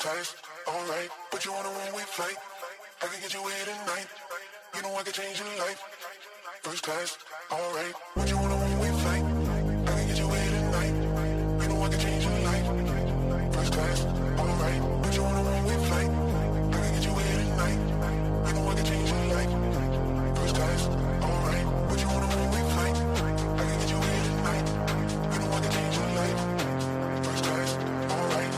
class, alright. Put you on a one-way flight. I can get you here tonight. You know I can change your life. First class, alright. Put you on a one-way flight. I can get you here tonight. You know I can change your life. First class, alright. Put you on a one-way flight. I can get you here tonight. You know I can change your life. First class, alright. Put you on a one-way flight. I can get you here tonight. You know I can change your life. First class, alright.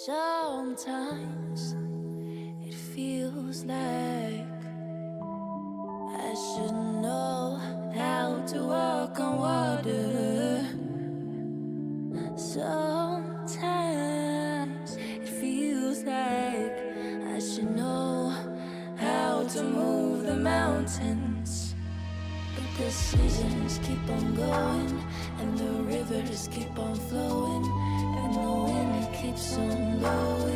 Sometimes it feels like I should know how to walk on water. Sometimes it feels like I should know how to move the mountains. But the seasons keep on going, and the rivers keep on flowing, and the wind keeps on blowing,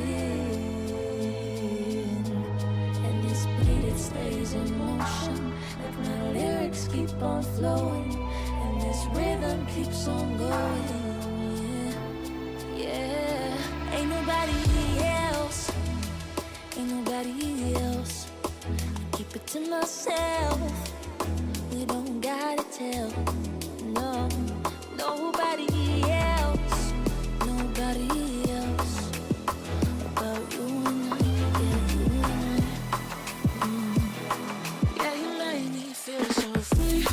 and this beat, it stays in motion, like my lyrics keep on flowing, and this rhythm keeps on going. Yeah, ain't nobody else, ain't nobody else. I keep it to myself, we don't gotta tell, no, nobody else, nobody else about you and I, yeah, you and I. Yeah, you made me feel so free.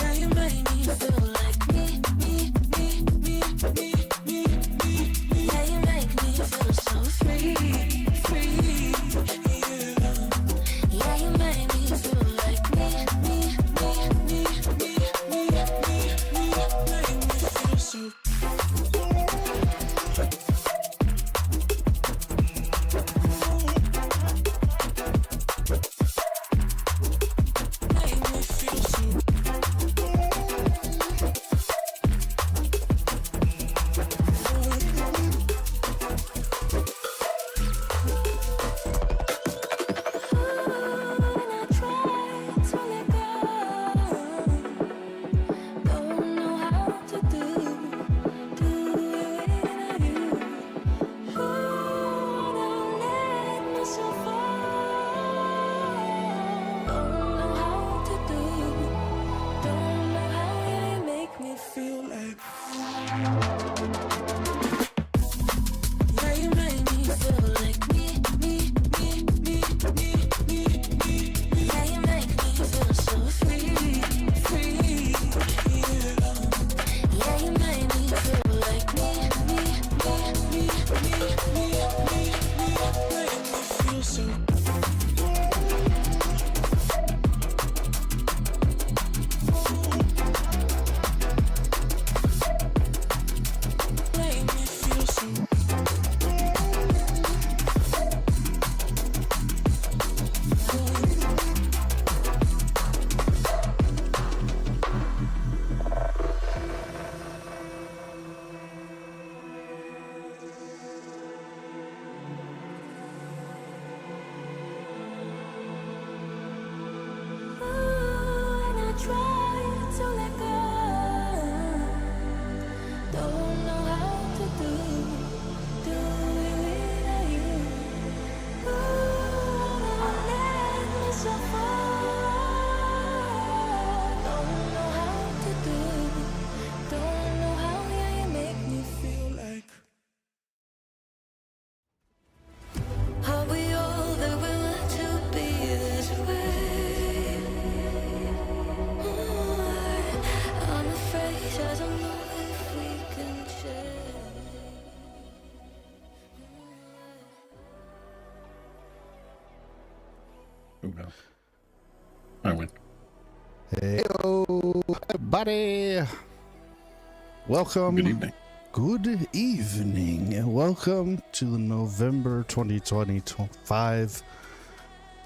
Yeah, you made me feel like me. Yeah, you make me feel so free. Yeah, you made me feel like me. no. I win. Hey, buddy. Welcome. Good evening. Good evening, and welcome to the November 2025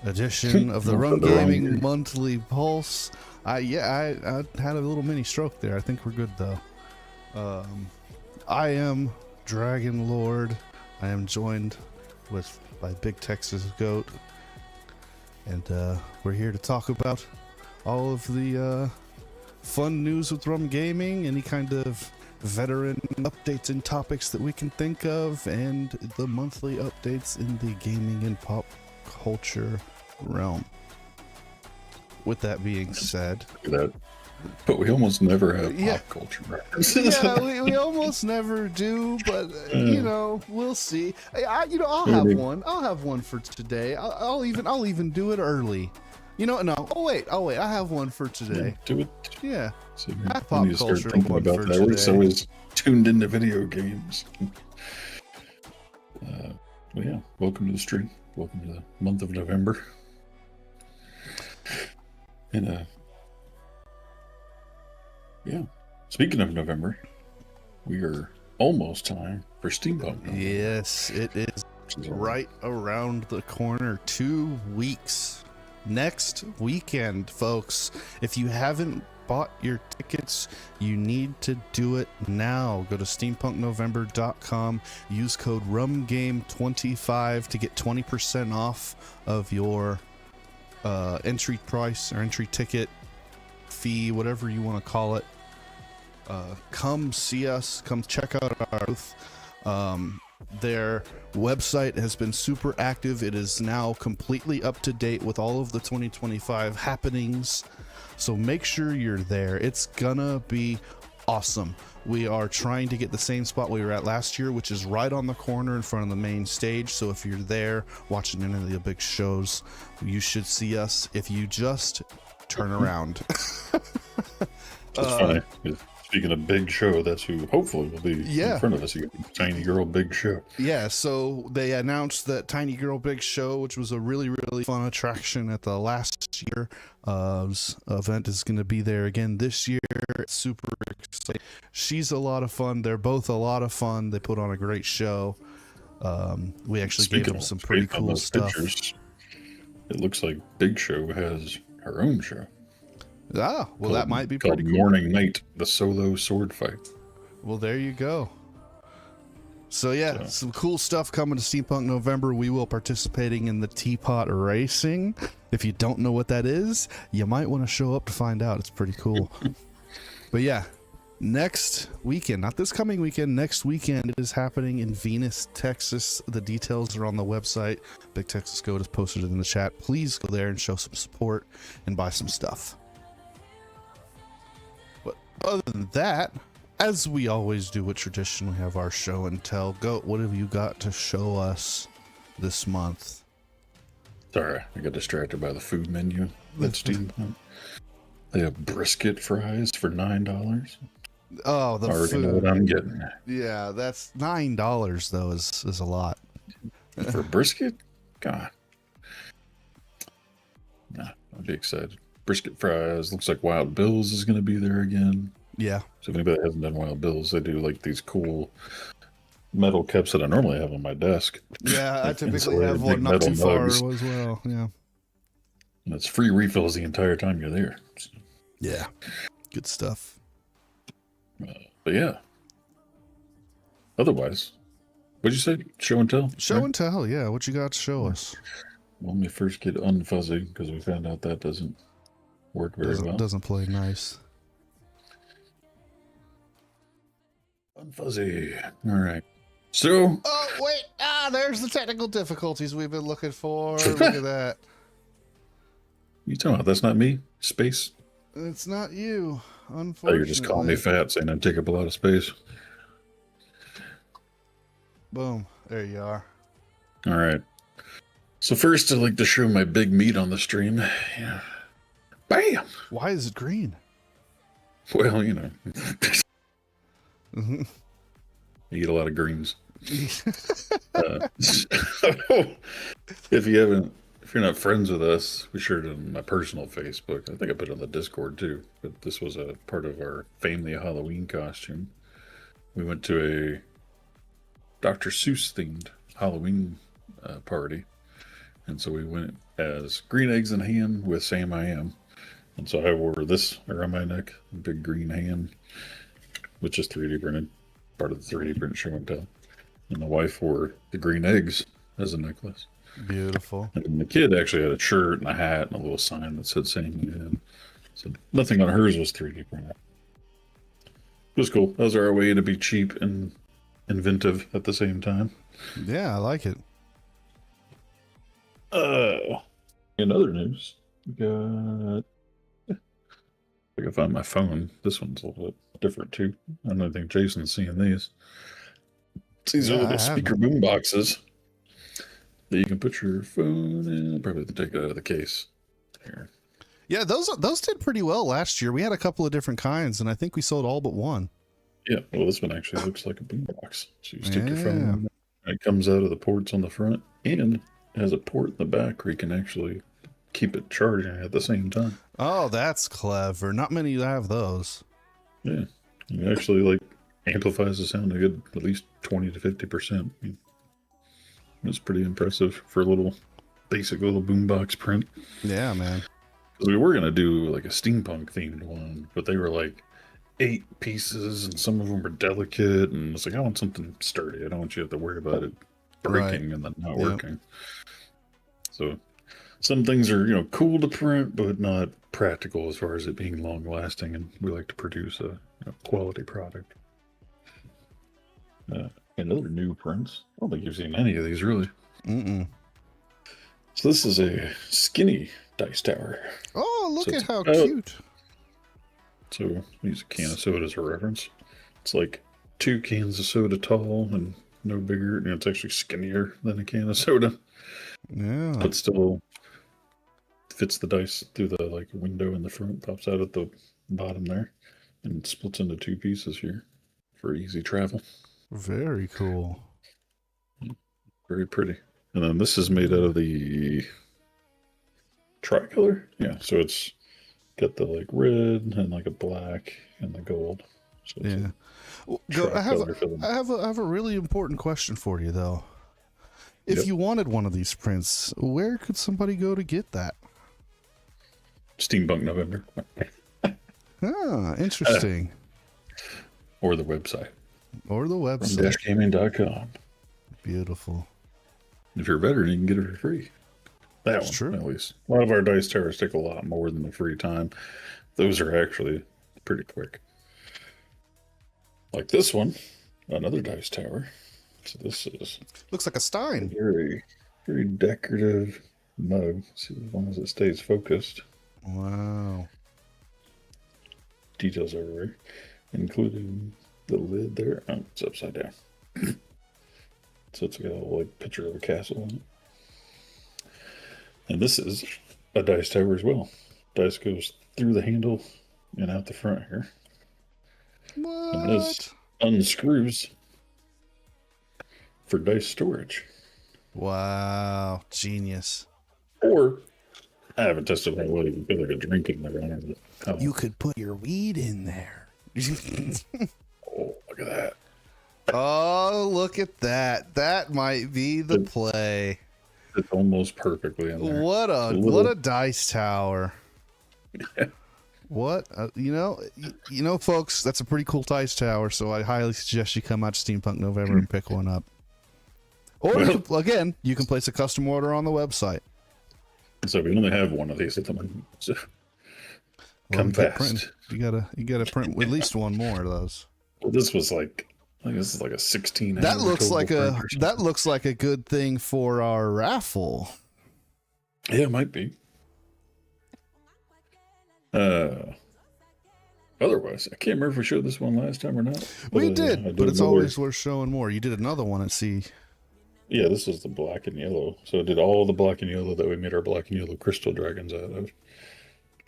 edition of the RUM-Gaming Monthly Pulse. I had a little mini stroke there. I think we're good though. I am Dragon Lord. I am joined by Big Texas Goat, and we're here to talk about all of the fun news with RUM-Gaming, any kind of veteran updates and topics that we can think of, and the monthly updates in the gaming and pop culture realm. With that being said, but we almost never have pop culture references. Yeah, we almost never do, but you know, we'll see. I'll have one. I'll have one for today. I'll even do it early. No. Oh wait. I have one for today. Do it. Yeah. So pop culture one for today. We're so always tuned into video games. Well, yeah. Welcome to the stream. Welcome to the month of November. And yeah. Speaking of November, we are almost time for Steampunk November. Yes, it is right around the corner. 2 weeks. Next weekend, folks. If you haven't bought your tickets, you need to do it now. Go to steampunknovember.com, use code RUMGAME25 to get 20% off of your entry price or entry ticket fee, whatever you want to call it. Come see us, come check out our booth. Their website has been super active. It is now completely up to date with all of the 2025 happenings. So make sure you're there. It's gonna be awesome. We are trying to get the same spot we were at last year, which is right on the corner in front of the main stage. So if you're there watching any of the big shows, you should see us if you just turn around. That's funny. Speaking of Big Show, that's who hopefully will be in front of us. You got Tiny Girl Big Show. Yeah, so they announced that Tiny Girl Big Show, which was a really, really fun attraction at the last year event, is going to be there again this year. It's super exciting. She's a lot of fun. They're both a lot of fun. They put on a great show. We actually gave them some pretty cool stuff. Pictures, it looks like Big Show has her own show. Ah, well, that might be pretty cool. Morning Night, the solo sword fight. Well, there you go. So yeah, some cool stuff coming to Steampunk November. We will participating in the Teapot Racing. If you don't know what that is, you might want to show up to find out. It's pretty cool. But yeah, next weekend, not this coming weekend, next weekend, it is happening in Venus, Texas. The details are on the website. Big Texas Goat has posted it in the chat. Please go there and show some support and buy some stuff. Other than that, as we always do with tradition, we have our show and tell. Goat, what have you got to show us this month? Sorry, I got distracted by the food menu at Steampunk. They have brisket fries for $9. Oh, the already food. Know what I'm getting. Yeah, that's $9 though is a lot. For brisket? God. Nah, I'd be excited. Brisket fries. Looks like Wild Bill's is going to be there again. Yeah. So if anybody hasn't done Wild Bill's, they do like these cool metal cups that I normally have on my desk. Yeah, I typically have one not too far as well. Yeah. And it's free refills the entire time you're there. So. Yeah. Good stuff. But yeah. Otherwise, what'd you say? Show and tell? Show and tell, yeah. What you got to show us? Well, let me first get unfuzzy because we found out that doesn't work very well. Doesn't play nice. Unfuzzy. All right. So. Oh wait! There's the technical difficulties we've been looking for. Look at that. You talking about? That's not me. Space. It's not you. Unfortunately. Oh, you're just calling me fat, saying I take up a lot of space. Boom. There you are. All right. So first, I'd like to show my big meat on the stream. Yeah. Bam! Why is it green? Well, you know. I eat a lot of greens. If you you're not friends with us, we shared it on my personal Facebook. I think I put it on the Discord too. But this was a part of our family Halloween costume. We went to a Dr. Seuss themed Halloween party, and so we went as Green Eggs and Ham with Sam I Am. And so I wore this around my neck, a big green hand, which is 3D printed, part of the 3D print show and tell. And the wife wore the green eggs as a necklace. Beautiful. And the kid actually had a shirt and a hat and a little sign that said Sam I Am. So nothing on hers was 3D printed. It was cool. That was our way to be cheap and inventive at the same time. Yeah, I like it. In other news, we got... I can find my phone. This one's a little bit different too. I don't think Jason's seeing these. These are little speaker boom boxes that you can put your phone in. Probably have to take it out of the case. Here. Yeah, those did pretty well last year. We had a couple of different kinds, and I think we sold all but one. Yeah, well, this one actually looks like a boom box. So you stick your phone in there. It comes out of the ports on the front, and it has a port in the back where you can actually keep it charging at the same time. Oh, that's clever. Not many have those. Yeah, it actually like amplifies the sound a good at least 20 to 50%. It's pretty impressive for a little basic little boombox print. Yeah, man. We were gonna do like a steampunk themed one, but they were like 8 pieces, and some of them were delicate. And it's like, I want something sturdy. I don't want you to have to worry about it breaking and then not working. So some things are, cool to print, but not practical as far as it being long lasting. And we like to produce a quality product. And other new prints. I don't think you've seen any of these really. Mm-mm. So this is a skinny dice tower. Oh, look at how cute. So use a can of soda as a reference. It's like 2 cans of soda tall and no bigger. It's actually skinnier than a can of soda. Yeah. But still fits the dice through the window in the front, pops out at the bottom there, and splits into 2 pieces here for easy travel. Very cool. Very pretty. And then this is made out of the tricolor. Yeah, so it's got the red and a black and the gold. So yeah. I have a really important question for you though. If you wanted one of these prints, where could somebody go to get that? Steampunk November. Interesting. Or the website. RUM-Gaming.com. Beautiful. If you're a veteran, you can get it for free. That's true. At least. A lot of our dice towers take a lot more than the free time. Those are actually pretty quick. Like this one, another dice tower. So this looks like a Stein. Very, very decorative mug. See, as long as it stays focused. Wow. Details everywhere, including the lid there. Oh, it's upside down. So it's got a little picture of a castle on it. And this is a dice tower as well. Dice goes through the handle and out the front here. What? And this unscrews for dice storage. Wow, genius. Or I haven't tested that way. You feel like a drink in there. You could put your weed in there. Oh, look at that. Oh, look at that. That might be the play. It's almost perfectly in there. What a dice tower. Yeah. What folks, that's a pretty cool dice tower, so I highly suggest you come out to Steampunk November and pick one up. Or you can place a custom order on the website. So we only have one of these at the moment. So come fast. You gotta print at least one more of those. Well, this was this is like a 16. That looks like a good thing for our raffle. Yeah, it might be. Otherwise, I can't remember if we showed this one last time or not. We did, but it's always worth showing more. You did another one at sea. Yeah, this is the black and yellow. So it did all the black and yellow that we made our black and yellow crystal dragons out of.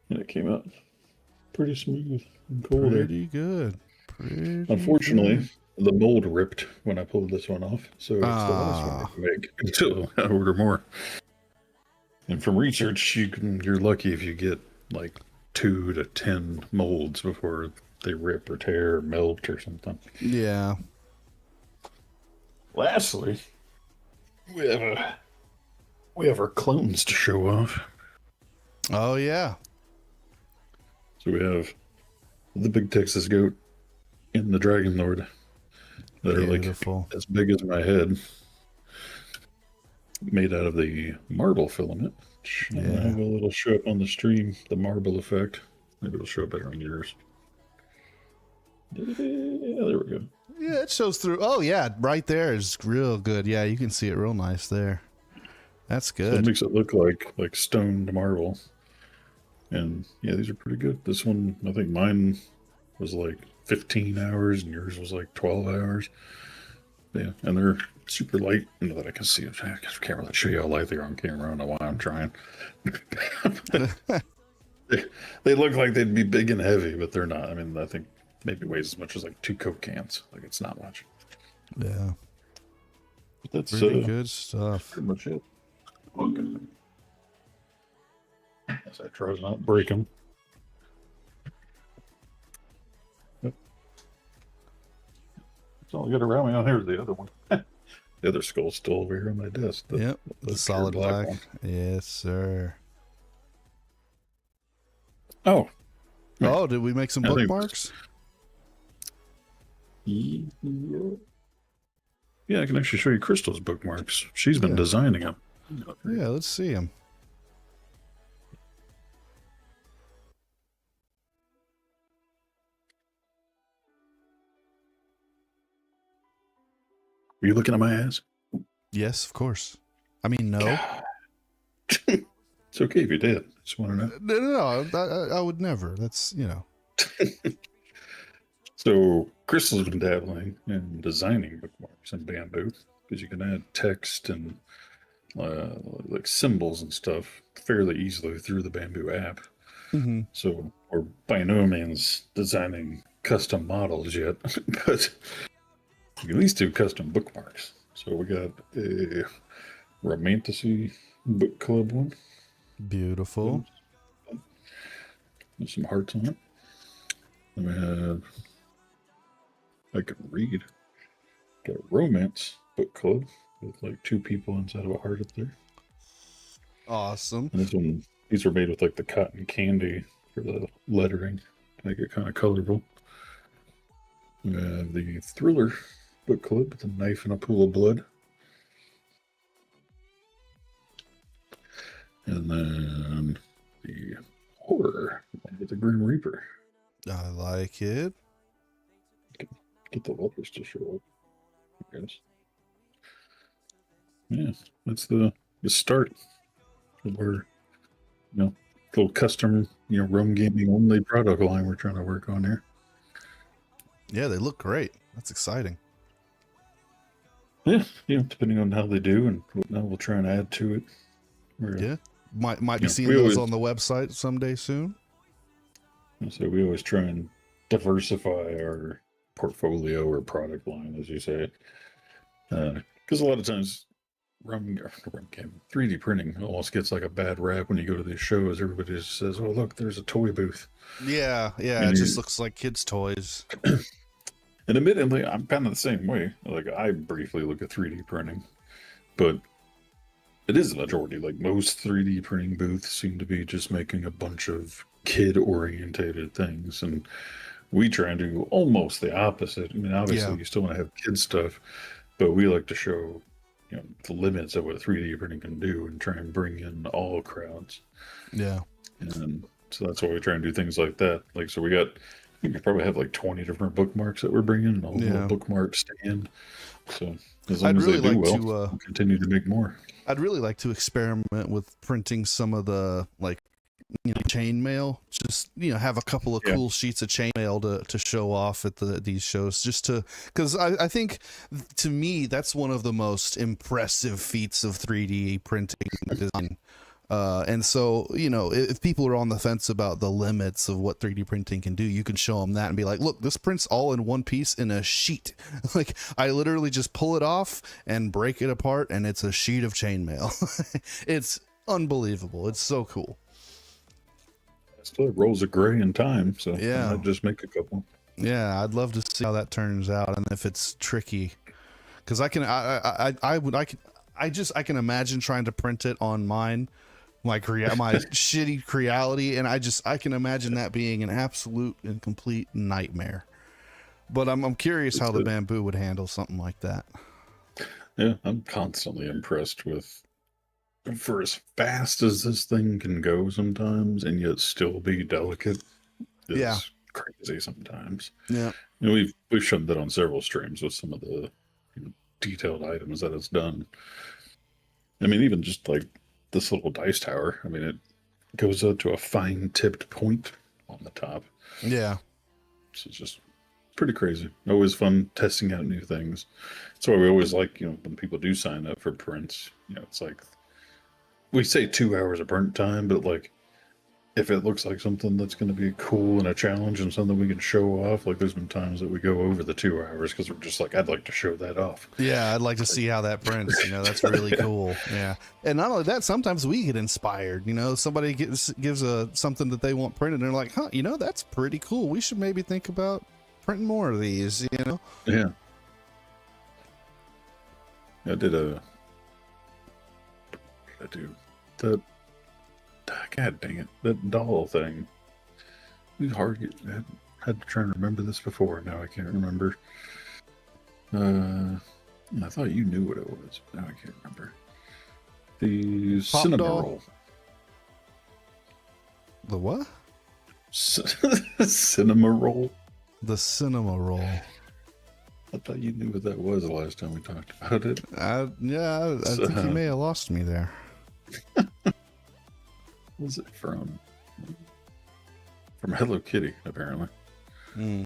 And it came out pretty smooth and cool. Pretty good. Unfortunately, the mold ripped when I pulled this one off. So it's the last one I can make until I order more. And from research, you're lucky if you get like 2 to 10 molds before they rip or tear or melt or something. Yeah. Lastly, we have our clones to show off. Oh yeah. So we have the big Texas goat and the Dragon Lord that Beautiful. are like as big as my head, made out of the marble filament. Yeah. It'll show up on the stream, the marble effect. Maybe it'll show up better on yours. Yeah, there we go. Yeah, it shows through. Oh yeah, right there is real good. Yeah, you can see it real nice there. That's good. So it makes it look like stoned marble. And yeah, these are pretty good. This one, I think mine was like 15 hours and yours was like 12 hours. Yeah, and they're super light. You know that I can see it. I can't really show you how light they are on camera. I don't know why I'm trying. they look like they'd be big and heavy, but they're not. I mean, I think maybe weighs as much as like 2 Coke cans. Like, it's not much. Yeah. But that's pretty good stuff. Pretty much it. Okay. As I try to not break them. Yep. That's all I got around me on here is the other one. The other skull's still over here on my desk. The solid black one. Yes, sir. Oh. Oh, did we make some bookmarks? Yeah, I can actually show you Crystal's bookmarks. She's been designing them. Yeah, let's see them. Are you looking at my ass? Yes, of course. I mean, no. It's okay if you did. I just want to know. No, I would never. That's, you know. So Crystal's been dabbling in designing bookmarks in bamboo because you can add text and like symbols and stuff fairly easily through the bamboo app. Mm-hmm. So we're by no means designing custom models yet, but you can at least do custom bookmarks. So we got a Romantasy book club one. Beautiful. There's some hearts on it. Then we have, I can read, got a romance book club with like 2 people inside of a heart up there. Awesome. And this one, these are made with like the cotton candy for the lettering to make it kind of colorful. We have the thriller book club with a knife and a pool of blood. And then the horror with the Grim Reaper. I like it. Get the letters to show up, I guess. Yeah, that's the start of our, little custom, RUM-Gaming only product line we're trying to work on here. Yeah, they look great. That's exciting. Yeah, depending on how they do and whatnot, we'll try and add to it. Might be seeing those on the website someday soon. So we always try and diversify our portfolio or product line, as you say, because a lot of times RUM-Gaming 3D printing almost gets like a bad rap when you go to these shows. Everybody just says, "Oh, look, there's a toy booth." Yeah, and it just looks like kids' toys. And admittedly, I'm kind of the same way. Like, I briefly look at 3D printing, but it is the majority. Like, most 3D printing booths seem to be just making a bunch of kid-orientated things, and we try and do almost the opposite. I mean, obviously, you still want to have kid stuff, but we like to show, the limits of what 3D printing can do and try and bring in all crowds. Yeah. And so that's why we try and do things like that. Like, so we could probably have like 20 different bookmarks that we're bringing, and a little bookmark stand. So as long as they do well, we'll continue to make more. I'd really like to experiment with printing some of the chainmail. Just have a couple of cool sheets of chainmail to show off at these shows. Just because I think to me that's one of the most impressive feats of 3D printing design. And so, if people are on the fence about the limits of what 3D printing can do, you can show them that and be like, look, this prints all in one piece in a sheet. Like, I literally just pull it off and break it apart, and it's a sheet of chainmail. It's unbelievable. It's so cool. Still rolls of gray in time, so yeah, I might just make a couple. Yeah, I'd love to see how that turns out, and if it's tricky, because I can imagine trying to print it on mine, my shitty Creality, and I can imagine that being an absolute and complete nightmare. But I'm curious how the Bamboo would handle something like that. Yeah, I'm constantly impressed with, for as fast as this thing can go sometimes, and yet still be delicate. It's crazy sometimes. Yeah, we've shown that on several streams with some of the detailed items that it's done. I mean, even just like this little dice tower. I mean, it goes up to a fine tipped point on the top. Yeah, so it's just pretty crazy. Always fun testing out new things. That's why we always like, when people do sign up for prints, it's like we say 2 hours of print time, but like if it looks like something that's going to be cool and a challenge and something we can show off, like there's been times that we go over the 2 hours because we're just like, I'd like to show that off. Yeah, I'd like to see how that prints. That's really cool. Yeah, and not only that, sometimes we get inspired. Somebody gives something that they want printed, and they're like, huh, that's pretty cool. We should maybe think about printing more of these. Yeah. I did that. God dang it, that doll thing. We had to try and remember this before. Now I can't remember. I thought you knew what it was, but now I can't remember. The Pop cinema doll? roll. The what? Cinema roll. The cinema roll. I thought you knew what that was the last time we talked about it. I think you may have lost me there. What was it from? From Hello Kitty, apparently. I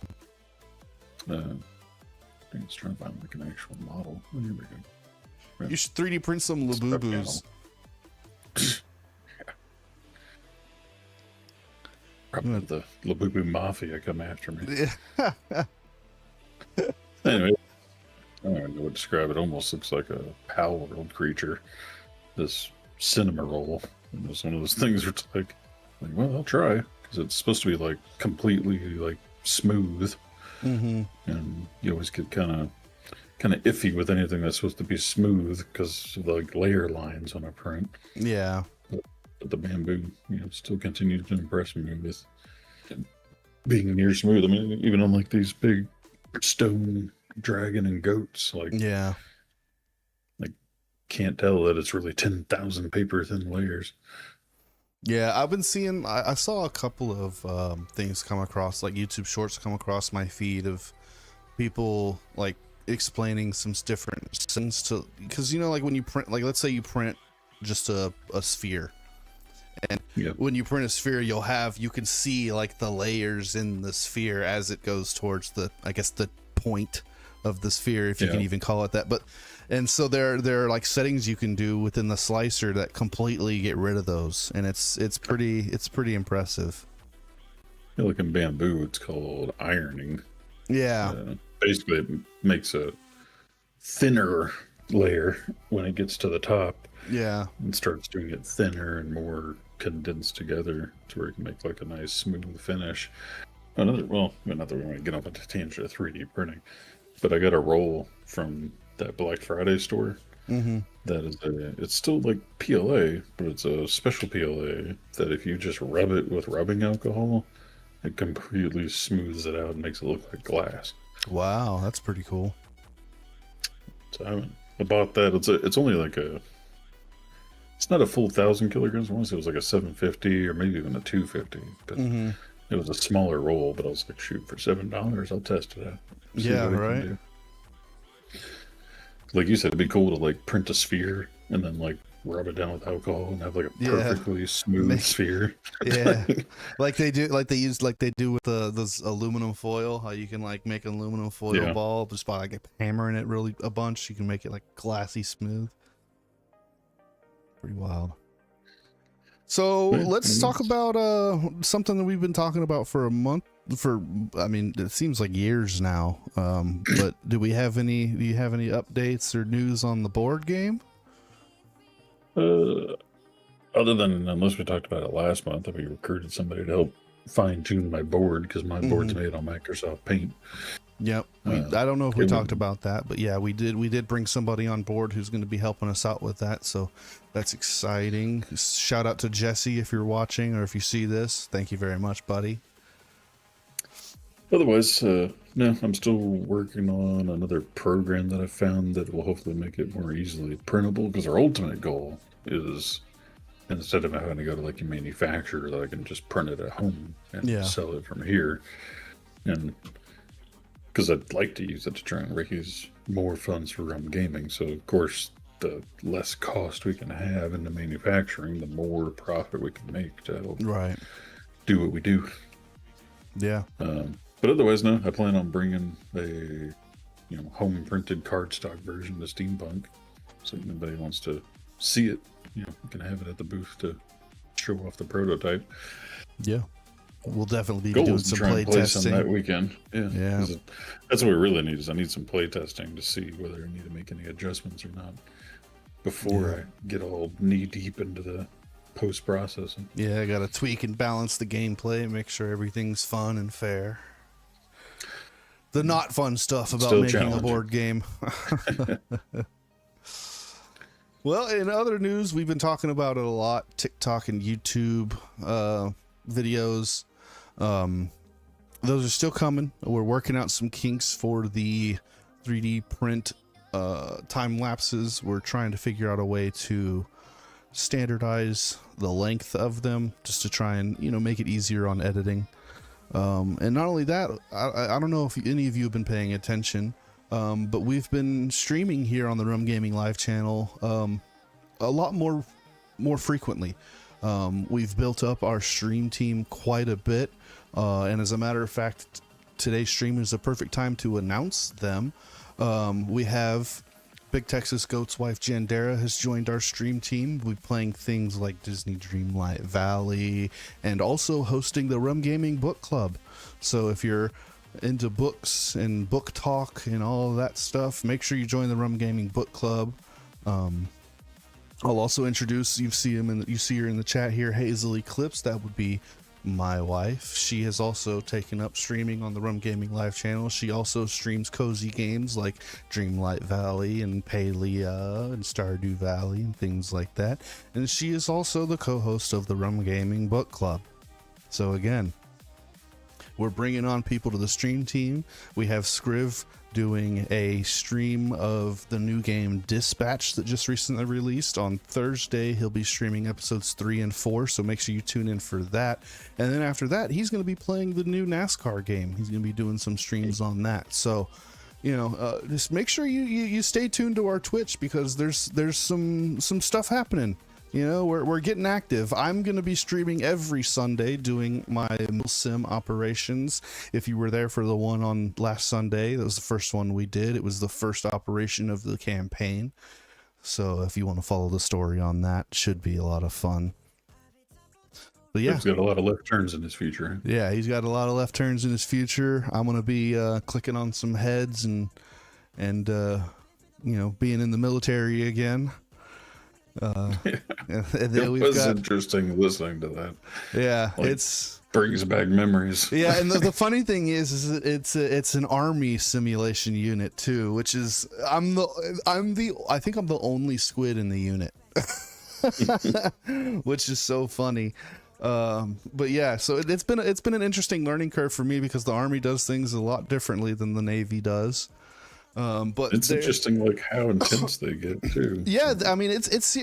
think it's trying to find like an actual model. Oh, here we go. You should 3D print some Labubu's. Probably the Labubu Mafia come after me. Anyway, I don't even know what to describe. It almost looks like a Power World creature. This cinema roll. And it's one of those things where it's like, well, I'll try, because it's supposed to be like completely like smooth, and you always get kind of iffy with anything that's supposed to be smooth because of like layer lines on a print. Yeah, but the Bamboo, still continues to impress me with being near smooth. I mean, even on like these big stone dragon and goats, like can't tell that it's really 10,000 paper thin layers. Yeah, I've been seeing, I saw a couple of things come across, like YouTube shorts come across my feed of people like explaining some different things to, because like when you print, like let's say you print just a sphere, and when you print a sphere, you can see like the layers in the sphere as it goes towards the point of the sphere, if you can even call it that. But and so there are like settings you can do within the slicer that completely get rid of those, and it's pretty impressive. Like in Bamboo, it's called ironing. Basically it makes a thinner layer when it gets to the top, and starts doing it thinner and more condensed together to where you can make like a nice smooth finish. Not that we want to get off on a tangent of 3D printing, but I got a roll from that Black Friday store. That is it's still like PLA, but it's a special PLA that if you just rub it with rubbing alcohol, it completely smooths it out and makes it look like glass. Wow, that's pretty cool. So I bought that. It's only like it's not a full 1,000 kilograms. I want to say it was like a 750 or maybe even a 250, but it was a smaller roll. But I was like, shoot, for $7, I'll test it out. Yeah, right. Like you said, it'd be cool to like print a sphere and then like rub it down with alcohol and have like a perfectly smooth sphere. like they do with those aluminum foil. How you can like make an aluminum foil ball just by like hammering it really a bunch. You can make it like glassy smooth. Pretty wild. So let's talk about something that we've been talking about for a month. It seems like years now. But do you have any updates or news on the board game? On Other than, unless we talked about it last month, that we recruited somebody to help fine tune my board because my board's made on Microsoft Paint. Yep. I don't know if we talked about that, but yeah, we did bring somebody on board who's going to be helping us out with that. So that's exciting. Shout out to Jesse if you're watching or if you see this. Thank you very much, buddy. Otherwise, no, I'm still working on another program that I found that will hopefully make it more easily printable, because our ultimate goal is, instead of having to go to like a manufacturer, that I can just print it at home and sell it from here. And because I'd like to use it to try and raise more funds for RUM-Gaming. So of course, the less cost we can have in the manufacturing, the more profit we can make to help do what we do. Yeah. But otherwise, no, I plan on bringing a, home printed cardstock version to Steampunk. So if anybody wants to see it, we can have it at the booth to show off the prototype. Yeah. We'll definitely be doing some play testing that weekend. Yeah. That's what we really need, is I need some play testing to see whether I need to make any adjustments or not before I get all knee deep into the post processing. Yeah, I got to tweak and balance the gameplay and make sure everything's fun and fair. The not fun stuff about making a board game. Well, in other news, we've been talking about it a lot. TikTok and YouTube videos. Those are still coming. We're working out some kinks for the 3D print time lapses. We're trying to figure out a way to standardize the length of them just to try and, make it easier on editing. And not only that, I don't know if any of you have been paying attention, but we've been streaming here on the RUM-Gaming live channel a lot more frequently. We've built up our stream team quite a bit, and as a matter of fact, today's stream is a perfect time to announce them. We have Big Texas Goat's wife Jandera has joined our stream team. We're playing things like Disney Dreamlight Valley and also hosting the RUM-Gaming Book Club. So if you're into books and book talk and all of that stuff, make sure you join the RUM-Gaming Book Club. I'll also introduce, you see her in the chat here, Hazel Eclipse. That would be my wife. She has also taken up streaming on the RUM-Gaming live channel. She also streams cozy games like Dreamlight Valley and Palia and Stardew Valley and things like that. And she is also the co-host of the RUM-Gaming Book Club. So again, we're bringing on people to the stream team. We have Scriv doing a stream of the new game Dispatch that just recently released. On Thursday, he'll be streaming episodes 3 and 4, so make sure you tune in for that. And then after that, he's going to be playing the new NASCAR game. He's going to be doing some streams on that. So, just make sure you stay tuned to our Twitch, because there's some stuff happening. We're getting active. I'm going to be streaming every Sunday doing my milsim operations. If you were there for the one on last Sunday, that was the first one we did. It was the first operation of the campaign. So if you want to follow the story on that, should be a lot of fun. But yeah, he's got a lot of left turns in his future. Yeah, he's got a lot of left turns in his future. I'm going to be clicking on some heads and being in the military again. It was interesting listening to that. Yeah, it brings back memories. Yeah, and the funny thing is it's an army simulation unit too, which is I think I'm the only squid in the unit, which is so funny. But yeah, so it's been an interesting learning curve for me, because the army does things a lot differently than the Navy does. But it's interesting, like how intense they get too. Yeah, I mean it's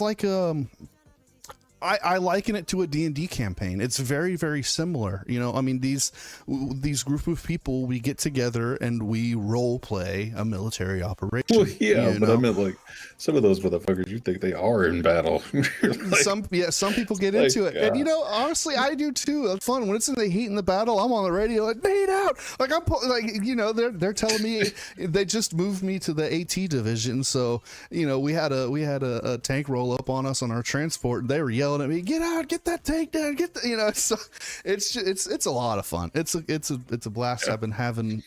like I liken it to a D&D campaign. It's very, very similar. These group of people, we get together and we role play a military operation. Well, yeah, but I meant like some of those motherfuckers, you think they are in battle. Some people get into it, and honestly, I do too. It's fun when it's in the heat in the battle. I'm on the radio like, made out. Like they're telling me they just moved me to the AT division, so we had a tank roll up on us on our transport, and they were yelling at me, get out, get that tank down, get the, so it's a lot of fun. It's a blast. I've been having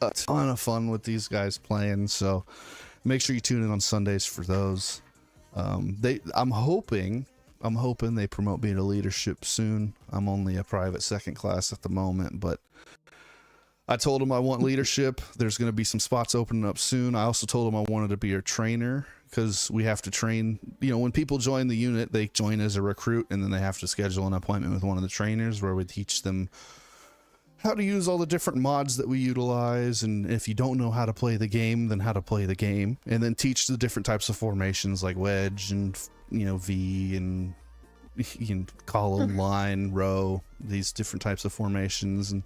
a ton of fun with these guys playing, so make sure you tune in on Sundays for those. I'm hoping they promote me to leadership soon. I'm only a private second class at the moment, but I told them I want leadership. There's going to be some spots opening up soon. I also told them I wanted to be a trainer, because we have to train, when people join the unit, they join as a recruit, and then they have to schedule an appointment with one of the trainers where we teach them how to use all the different mods that we utilize. And if you don't know how to play the game, then how to play the game, and then teach the different types of formations like wedge and, V and column, line, row, these different types of formations. And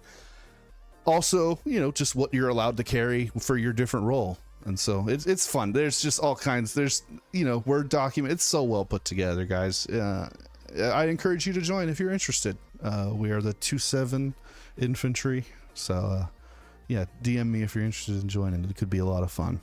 also, just what you're allowed to carry for your different role. And so it's fun. There's just all kinds. There's, Word document. It's so well put together, guys. I encourage you to join if you're interested. We are the 2-7 infantry. So, DM me if you're interested in joining. It could be a lot of fun.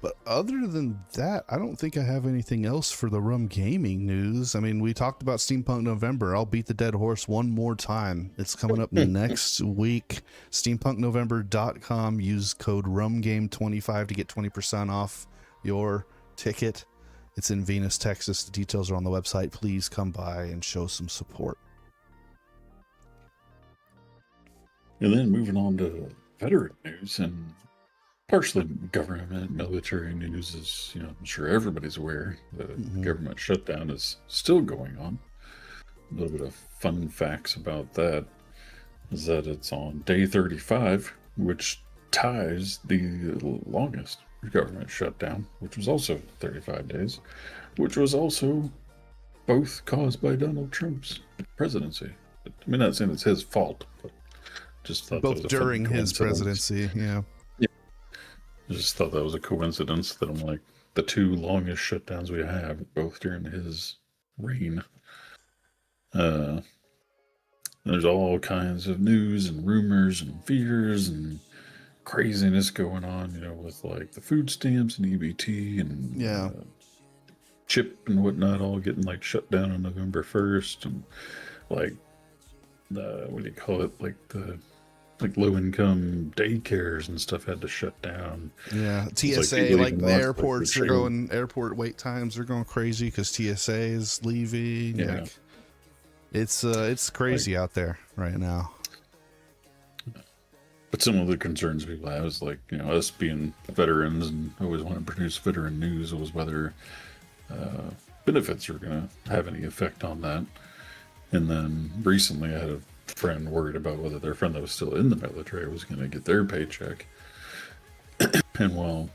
But other than that, I don't think I have anything else for the RUM-Gaming news. I mean, we talked about Steampunk November. I'll beat the dead horse one more time. It's coming up next week. SteampunkNovember.com. Use code RUMGame25 to get 20% off your ticket. It's in Venus, Texas. The details are on the website. Please come by and show some support. And then moving on to veteran news and partially government military news, is, I'm sure everybody's aware the government shutdown is still going on. A little bit of fun facts about that is that it's on day 35, which ties the longest government shutdown, which was also 35 days, which was also both caused by Donald Trump's presidency. I mean, not saying it's his fault, but just thought both during his presidency. Yeah. I just thought that was a coincidence that I'm like, the two longest shutdowns we have, both during his reign. There's all kinds of news and rumors and fears and craziness going on, with like the food stamps and EBT and chip and whatnot, all getting like shut down on November 1st, and like what do you call it? Like low-income daycares and stuff had to shut down. Yeah, TSA, like the airports are going, airport wait times are going crazy because TSA is leaving. Yeah. Like, it's crazy out there right now. But some of the concerns people have is like, us being veterans and always want to produce veteran news, was whether benefits are going to have any effect on that. And then recently I had a friend worried about whether their friend that was still in the military was going to get their paycheck. And well,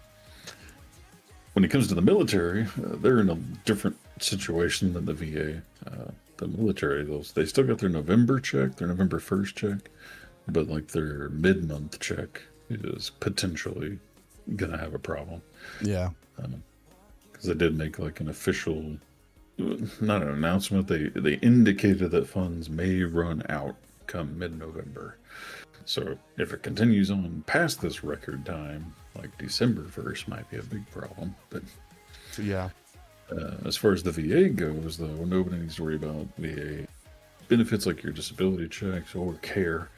when it comes to the military, they're in a different situation than the VA. The military, they still got their November check, their November 1st check, but like their mid-month check is potentially going to have a problem. Yeah. Because they did make like an official, not an announcement, they indicated that funds may run out come mid-November. So if it continues on past this record time, like December 1st might be a big problem. But yeah, as far as the VA goes, though, nobody needs to worry about VA benefits like your disability checks or care,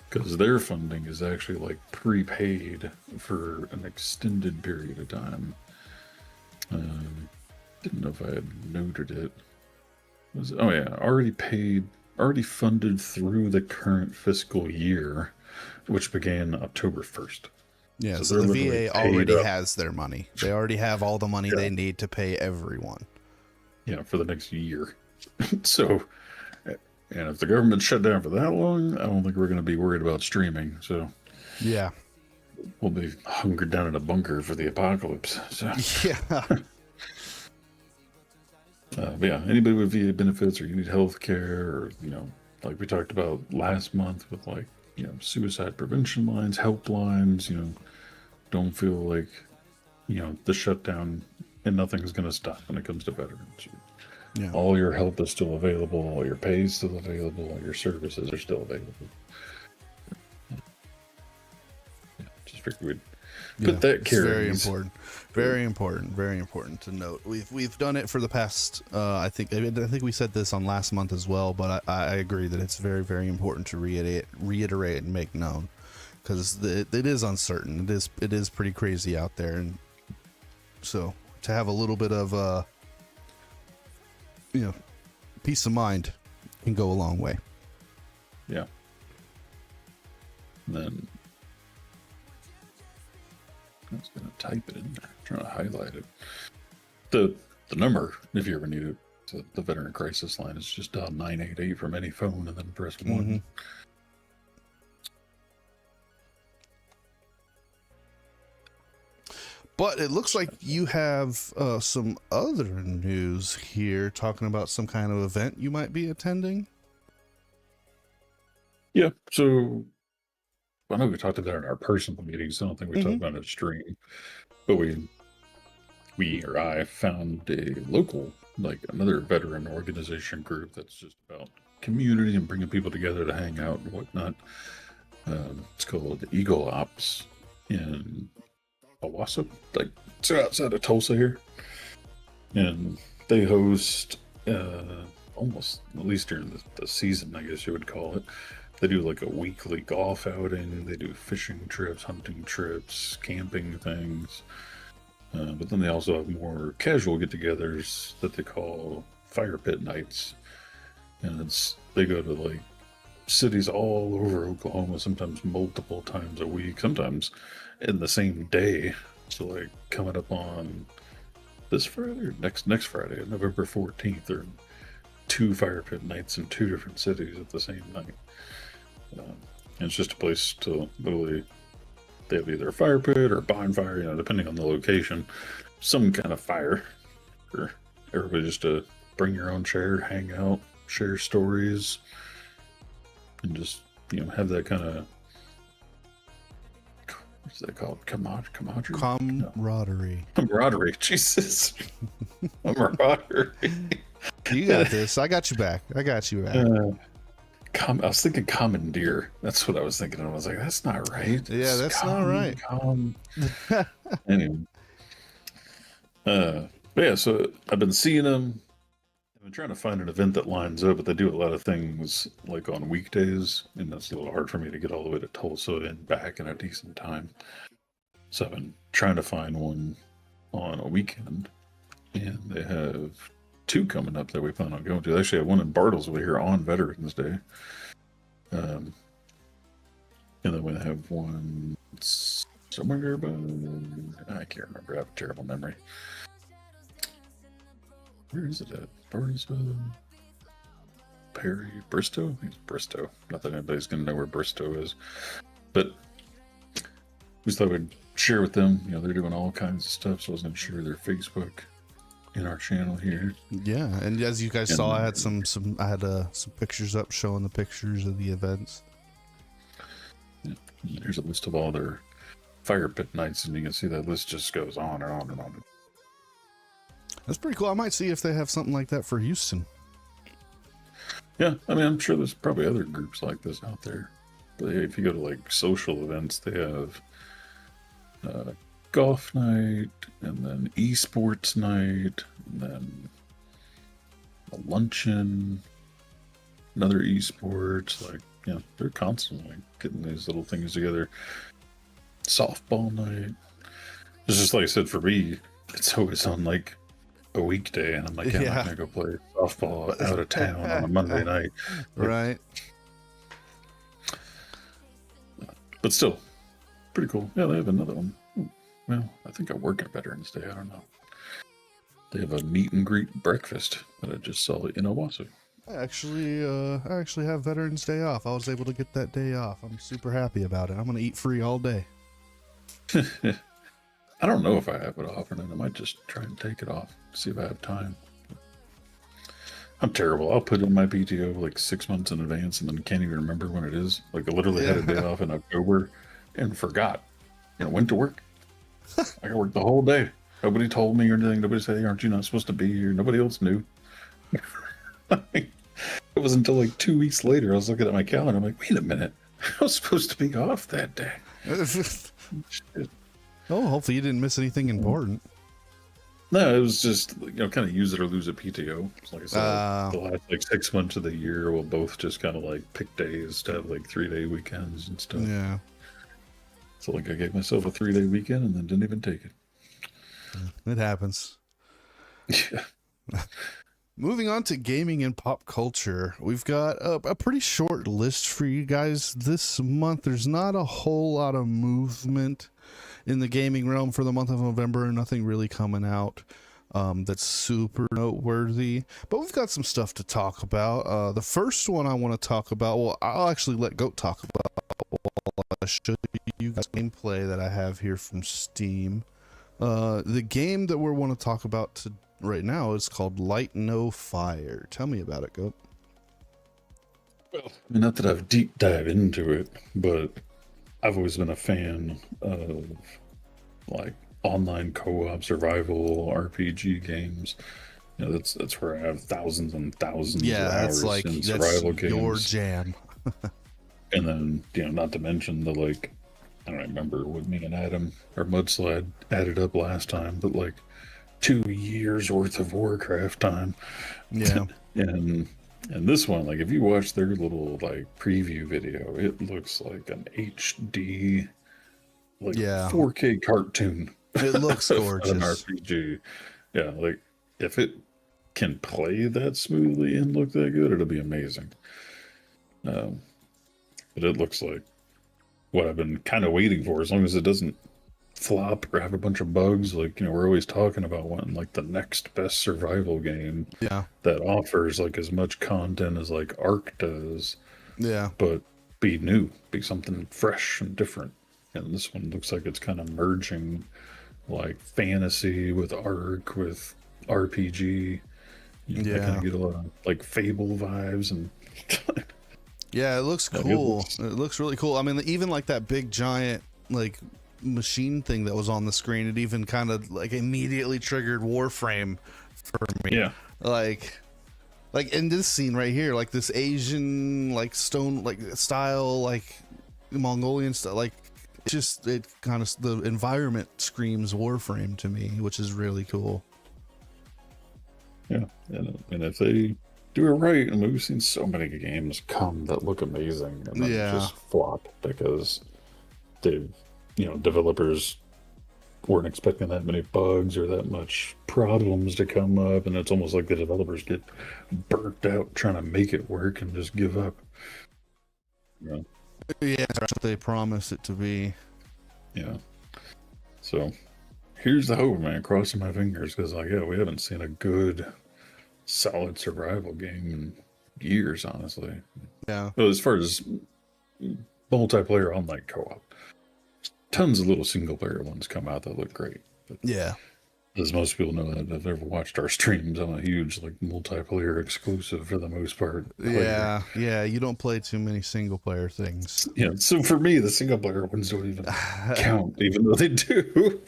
because their funding is actually like prepaid for an extended period of time. Didn't know if I had noted it. Already funded through the current fiscal year, which began October 1st. Yeah, so the VA already has their money. They already have all the money they need to pay everyone. Yeah, for the next year. So, and if the government shut down for that long, I don't think we're going to be worried about streaming. So, yeah, we'll be hunkered down in a bunker for the apocalypse. So, yeah. But yeah, anybody with VA benefits, or you need health care, or, like we talked about last month with like, suicide prevention lines, helplines, don't feel like, the shutdown and nothing's going to stop when it comes to veterans. Yeah. All your help is still available, all your pay is still available, all your services are still available. Yeah, just figured we'd put that care. Very important. Very important. Very important to note. We've done it for the past. I think we said this on last month as well, but I agree that it's very, very important to reiterate and make known, because it is uncertain. It is pretty crazy out there, and so to have a little bit of peace of mind can go a long way. Yeah. And then I was going to type it in there, trying to highlight it. The number, if you ever need it, the Veteran Crisis Line is just dial 988 from any phone and then press 1. Mm-hmm. But it looks like you have some other news here talking about some kind of event you might be attending. Yeah, so I know we talked about it in our personal meetings. I don't think we talked about it in stream, but I found a local, like another veteran organization group that's just about community and bringing people together to hang out and whatnot. It's called Eagle Ops in Owasso, like it's outside of Tulsa here, and they host almost, at least during the season, I guess you would call it. They do like a weekly golf outing. They do fishing trips, hunting trips, camping things. But then they also have more casual get-togethers that they call fire pit nights, and they go to like cities all over Oklahoma, sometimes multiple times a week, sometimes in the same day. So like coming up on this Friday or next Friday, November 14th, or 2 fire pit nights in 2 different cities at the same night. And it's just a place to literally, they have either a fire pit or a bonfire, depending on the location, some kind of fire for everybody just to bring your own chair, hang out, share stories, and just, have that kind of, what's that called? Camaraderie? Camaraderie. Camaraderie. Jesus. Camaraderie. You got this. I got you back. I was thinking commandeer. That's what I was thinking. I was like, that's not right. Yeah, that's not right. Anyway. But yeah, so I've been seeing them. I've been trying to find an event that lines up, but they do a lot of things like on weekdays, and that's a little hard for me to get all the way to Tulsa and back in a decent time. So I've been trying to find one on a weekend, and they have 2 coming up that we plan on going to. They actually have one in Bartlesville here on Veterans Day. And then we have one somewhere, but I can't remember. I have a terrible memory. Where is it at? Bartlesville? Perry? Bristow? I think it's Bristow. Not that anybody's going to know where Bristow is. But we just thought we'd share with them. They're doing all kinds of stuff, so I was going to share their Facebook in our channel here. Yeah, and as you guys saw, I had some pictures up showing the pictures of the events. Yeah. Here's a list of all their fire pit nights, and you can see that list just goes on and on and on. That's pretty cool. I might see if they have something like that for Houston. Yeah, I mean, I'm sure there's probably other groups like this out there. But if you go to like social events, they have golf night, and then esports night, and then a luncheon, another esports. Like, they're constantly getting these little things together. Softball night. It's just like I said, for me, it's always on like a weekday, and I'm like, I'm not gonna go play softball out of town on a Monday night. Right. But still, pretty cool. Yeah, they have another one. Well, I think I work at Veterans Day. I don't know. They have a meet and greet breakfast that I just saw in Owasso. I actually have Veterans Day off. I was able to get that day off. I'm super happy about it. I'm going to eat free all day. I don't know if I have it off or not. I might just try and take it off, see if I have time. I'm terrible. I'll put in my PTO like 6 months in advance and then can't even remember when it is. Like, I literally had a day off in October and forgot. Went to work. I got work the whole day. Nobody told me or anything. Nobody said, hey, aren't you not supposed to be here? Nobody else knew. It was until like 2 weeks later, I was looking at my calendar. I'm like, wait a minute. I was supposed to be off that day. Shit. Oh, hopefully you didn't miss anything important. No, it was just, kind of use it or lose it PTO. So like I said, the last like 6 months of the year, we'll both just kind of like pick days to have like 3-day weekends and stuff. Yeah. So like I gave myself a 3-day weekend and then didn't even take it. It happens. Yeah. Moving on to gaming and pop culture, we've got a pretty short list for you guys this month. There's not a whole lot of movement in the gaming realm for the month of November. Nothing really coming out that's super noteworthy, but we've got some stuff to talk about. The first one I want to talk about, well, I'll actually let Goat talk about while I show you guys gameplay that I have here from Steam. The game that we want to talk about right now is called Light No Fire. Tell me about it, Goat. Well, I mean, not that I've deep dive into it, but I've always been a fan of like online co-op survival RPG games. You know, that's where I have thousands and thousands of hours in survival games. Your jam. And then, you know, not to mention the like, I don't remember what me and Adam or Mudslide added up last time, but like 2 years worth of Warcraft time. Yeah. and this one, like if you watch their little like preview video, it looks like an HD like 4K cartoon. It looks gorgeous. An RPG. Yeah, like if it can play that smoothly and look that good, it'll be amazing. But it looks like what I've been kind of waiting for, as long as it doesn't flop or have a bunch of bugs. Like, you know, we're always talking about wanting like the next best survival game that offers like as much content as like Ark does, but be new, be something fresh and different. And this one looks like it's kind of merging like fantasy with Ark with RPG. You know, I kind of get a lot of like Fable vibes and yeah, it looks cool. It looks really cool. I mean, even like that big giant like machine thing that was on the screen, it even kind of like immediately triggered Warframe for me. Yeah, like in this scene right here, like this Asian like stone like style, like Mongolian style, like it kind of, the environment screams Warframe to me, which is really cool. Yeah, and if they do it right, and we've seen so many games come that look amazing and then just flop because they've, you know, developers weren't expecting that many bugs or that much problems to come up, and it's almost like the developers get burnt out trying to make it work and just give up. Yeah, that's what they promise it to be. Yeah. So here's the hope, man. Crossing my fingers, because like, we haven't seen a good solid survival game in years, honestly. Yeah. Well, as far as multiplayer online co-op, tons of little single player ones come out that look great. But as most people know that have ever watched our streams, I'm a huge like multiplayer exclusive for the most part player. Yeah, you don't play too many single player things. Yeah, so for me the single player ones don't even count, even though they do.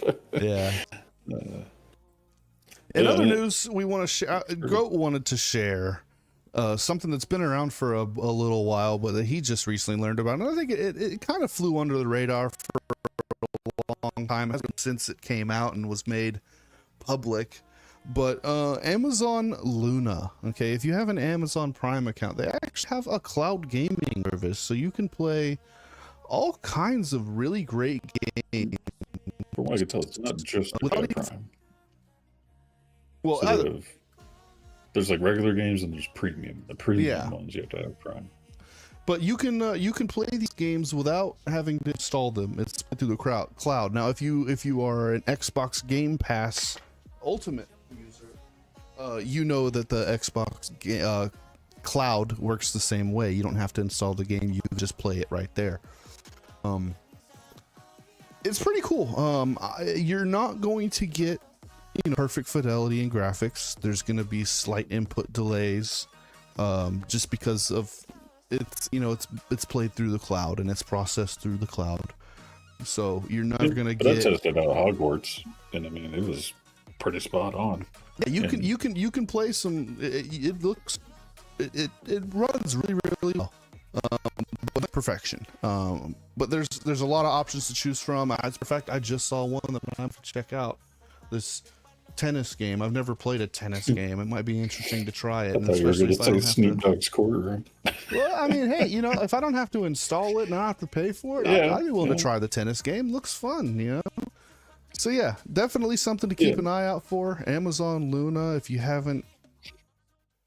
In other news, we want to share. Goat wanted to share something that's been around for a little while, but that he just recently learned about. And I think it kind of flew under the radar for a long time since it came out and was made public. But Amazon Luna. Okay, if you have an Amazon Prime account, they actually have a cloud gaming service, so you can play all kinds of really great games. From what I can tell, it's not just Prime. Well, so there's like regular games and there's premium. The premium ones you have to have Prime. But you can play these games without having to install them. It's through the cloud. Now, if you are an Xbox Game Pass Ultimate user, you know that the Xbox cloud works the same way. You don't have to install the game. You just play it right there. It's pretty cool. You're not going to get perfect fidelity in graphics. There's going to be slight input delays, just because of it's played through the cloud and it's processed through the cloud. So you're not going to get. I tested out Hogwarts, and I mean it was pretty spot on. Yeah, you can play some. It runs really well. But perfection. But there's a lot of options to choose from. As a fact, I just saw one that I have to check out. This tennis game. I've never played a tennis game. It might be interesting to try it. I thought you were going to say Snoop Dogg's Corner. Well, I mean, hey, if I don't have to install it and I don't have to pay for it, I'd be willing to try the tennis game. Looks fun, So yeah, definitely something to keep an eye out for. Amazon Luna, if you haven't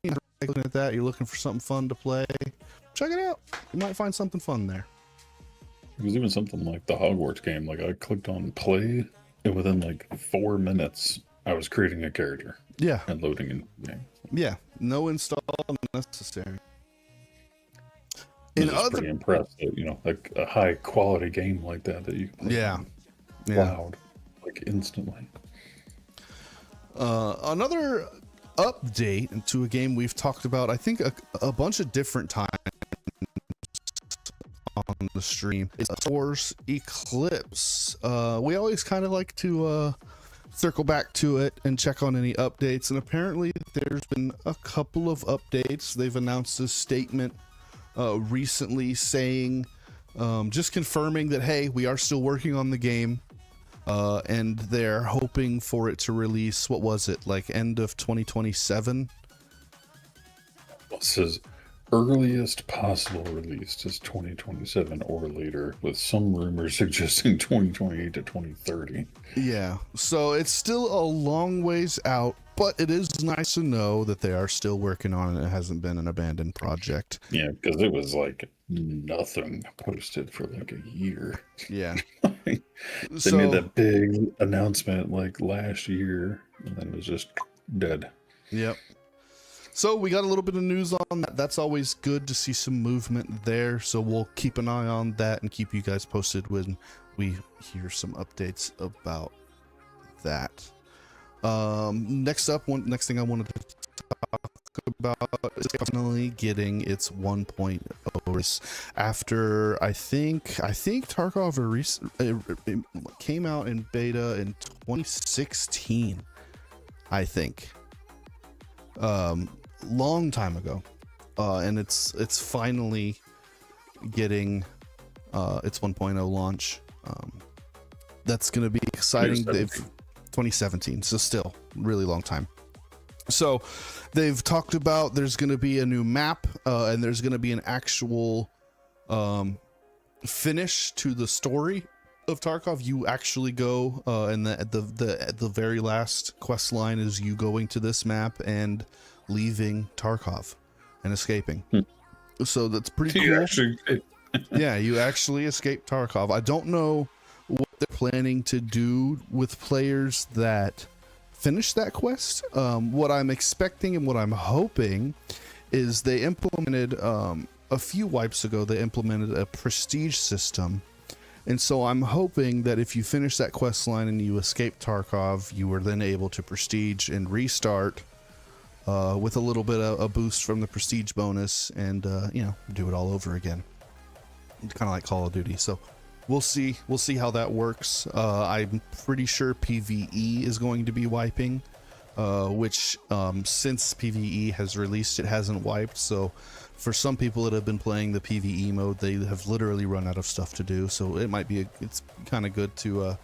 looking at that, you're looking for something fun to play, check it out. You might find something fun there. It was even something like the Hogwarts game. Like I clicked on play, and within like 4 minutes, I was creating a character. Yeah. And loading in the game. Yeah. No install necessary. I'm just pretty impressed that, like a high quality game like that you can play cloud like instantly. Another update to a game we've talked about, I think a bunch of different times on the stream, is Star Wars Eclipse. We always kind of like to circle back to it and check on any updates, and apparently there's been a couple of updates. They've announced a statement recently saying, just confirming that, hey, we are still working on the game, and they're hoping for it to release, what was it, like end of 2027? It says earliest possible release is 2027 or later, with some rumors suggesting 2028 to 2030. Yeah, so it's still a long ways out, but it is nice to know that they are still working on it. It hasn't been an abandoned project. Yeah, because it was like nothing posted for like a year. Yeah. They made that big announcement like last year, and then it was just dead. Yep. So we got a little bit of news on that. That's always good to see some movement there. So we'll keep an eye on that and keep you guys posted when we hear some updates about that. Next thing I wanted to talk about is finally getting its 1.0 release after I think Tarkov it came out in beta in 2016. I think. Long time ago, and it's finally getting its 1.0 launch. That's going to be exciting. 2017, so still really long time. So they've talked about there's going to be a new map, and there's going to be an actual finish to the story of Tarkov. You actually go, and the very last quest line is you going to this map and leaving Tarkov and escaping. So that's pretty cool. Yeah, you actually escape Tarkov. I don't know what they're planning to do with players that finish that quest. What I'm expecting and what I'm hoping is they implemented a few wipes ago, they implemented a prestige system. And so I'm hoping that if you finish that quest line and you escape Tarkov, you are then able to prestige and restart with a little bit of a boost from the prestige bonus, and do it all over again. Kind of like Call of Duty. So we'll see how that works. I'm pretty sure PvE is going to be wiping, which since PvE has released, it hasn't wiped. So for some people that have been playing the PvE mode, they have literally run out of stuff to do. So it might be it's kind of good to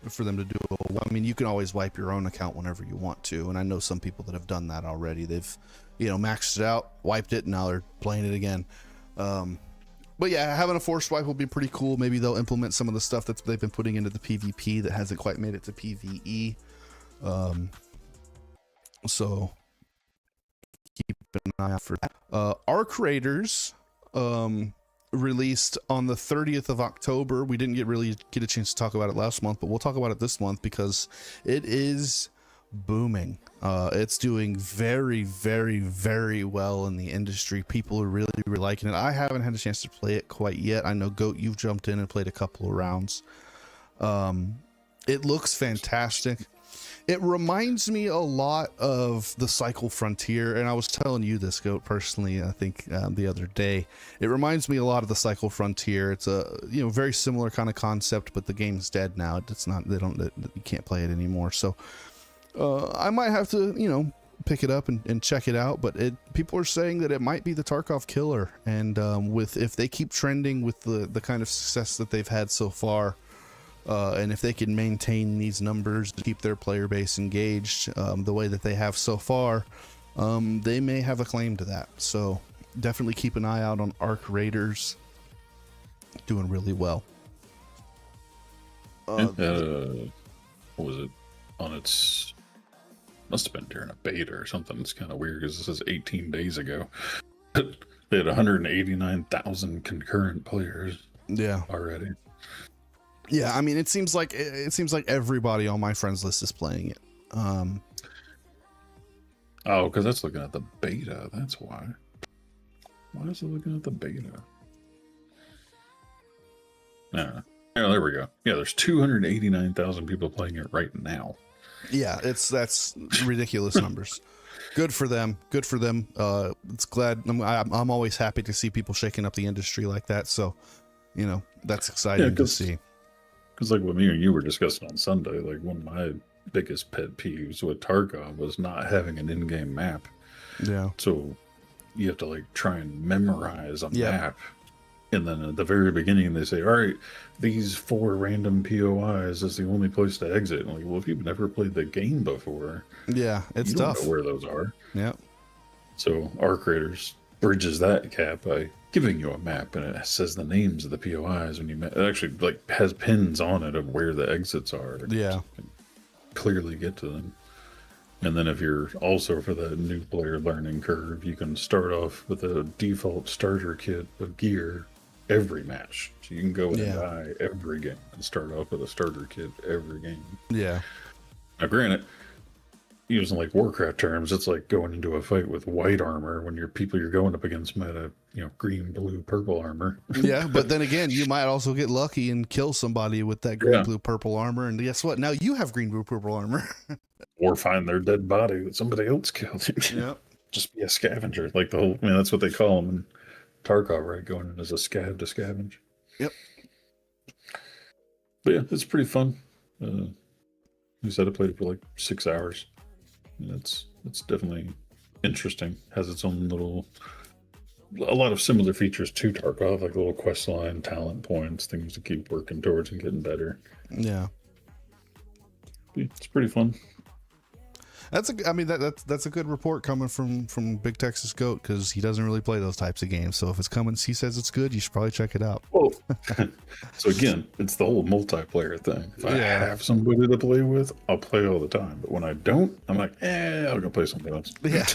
for them to do. I mean, you can always wipe your own account whenever you want to, and I know some people that have done that already. They've maxed it out, wiped it, and now they're playing it again. But yeah, having a forced wipe will be pretty cool. Maybe they'll implement some of the stuff that they've been putting into the PvP that hasn't quite made it to PvE. So keep an eye out for that. Arc Raiders released on the 30th of October. We didn't get a chance to talk about it last month, but we'll talk about it this month because it is booming. It's doing very, very, very well in the industry. People are really, really liking it. I haven't had a chance to play it quite yet. I know, Goat, you've jumped in and played a couple of rounds. It looks fantastic. It reminds me a lot of the Cycle Frontier, and I was telling you this, Goat, personally, I think the other day. It reminds me a lot of the Cycle Frontier. It's a very similar kind of concept, but the game's dead now. It's not. You can't play it anymore. So I might have to pick it up and check it out. But people are saying that it might be the Tarkov killer, and if they keep trending with the kind of success that they've had so far. And if they can maintain these numbers to keep their player base engaged the way that they have so far, they may have a claim to that. So definitely keep an eye out on Arc Raiders. Doing really well. what was it, on its, must have been during a beta or something. It's kind of weird because this is 18 days ago. They had 189,000 concurrent players. Yeah. Already. Yeah, I mean, it seems like everybody on my friends list is playing it. Oh, because that's looking at the beta. That's why. Why is it looking at the beta? Yeah, there we go. Yeah, there's 289,000 people playing it right now. Yeah, that's ridiculous numbers. Good for them. Good for them. It's glad. I'm always happy to see people shaking up the industry like that. So, you know, that's exciting to see. Because like what me and you were discussing on Sunday, like one of my biggest pet peeves with Tarkov was not having an in-game map. Yeah. So you have to like try and memorize a map. And then at the very beginning they say, all right, these 4 random POIs is the only place to exit. And like, well, if you've never played the game before, yeah, it's you tough. don't know where those are. Yeah. So our creators bridges that gap by giving you a map, and it says the names of the POIs when it actually like has pins on it of where the exits are. Yeah. You can clearly get to them. And then if you're also for the new player learning curve, you can start off with a default starter kit of gear every match. So you can go and die every game and start off with a starter kit every game. Yeah. Now granted, using like Warcraft terms, it's like going into a fight with white armor when your people you're going up against might have, green, blue, purple armor. Yeah, but then again, you might also get lucky and kill somebody with that green, blue, purple armor, and guess what? Now you have green, blue, purple armor. Or find their dead body that somebody else killed. Yep. Just be a scavenger. Like the whole, that's what they call them in Tarkov, right? Going in as a scav to scavenge. Yep. But yeah, it's pretty fun. You said I played it for like 6 hours. It's definitely interesting. Has its own a lot of similar features to Tarkov, like a little quest line, talent points, things to keep working towards and getting better. Yeah, it's pretty fun. That's a good report coming from Big Texas Goat, because he doesn't really play those types of games. So if it's coming, he says it's good, you should probably check it out. Well, so again, it's the whole multiplayer thing. If I have somebody to play with, I'll play all the time. But when I don't, I'm like, I'll go play something else. Yeah.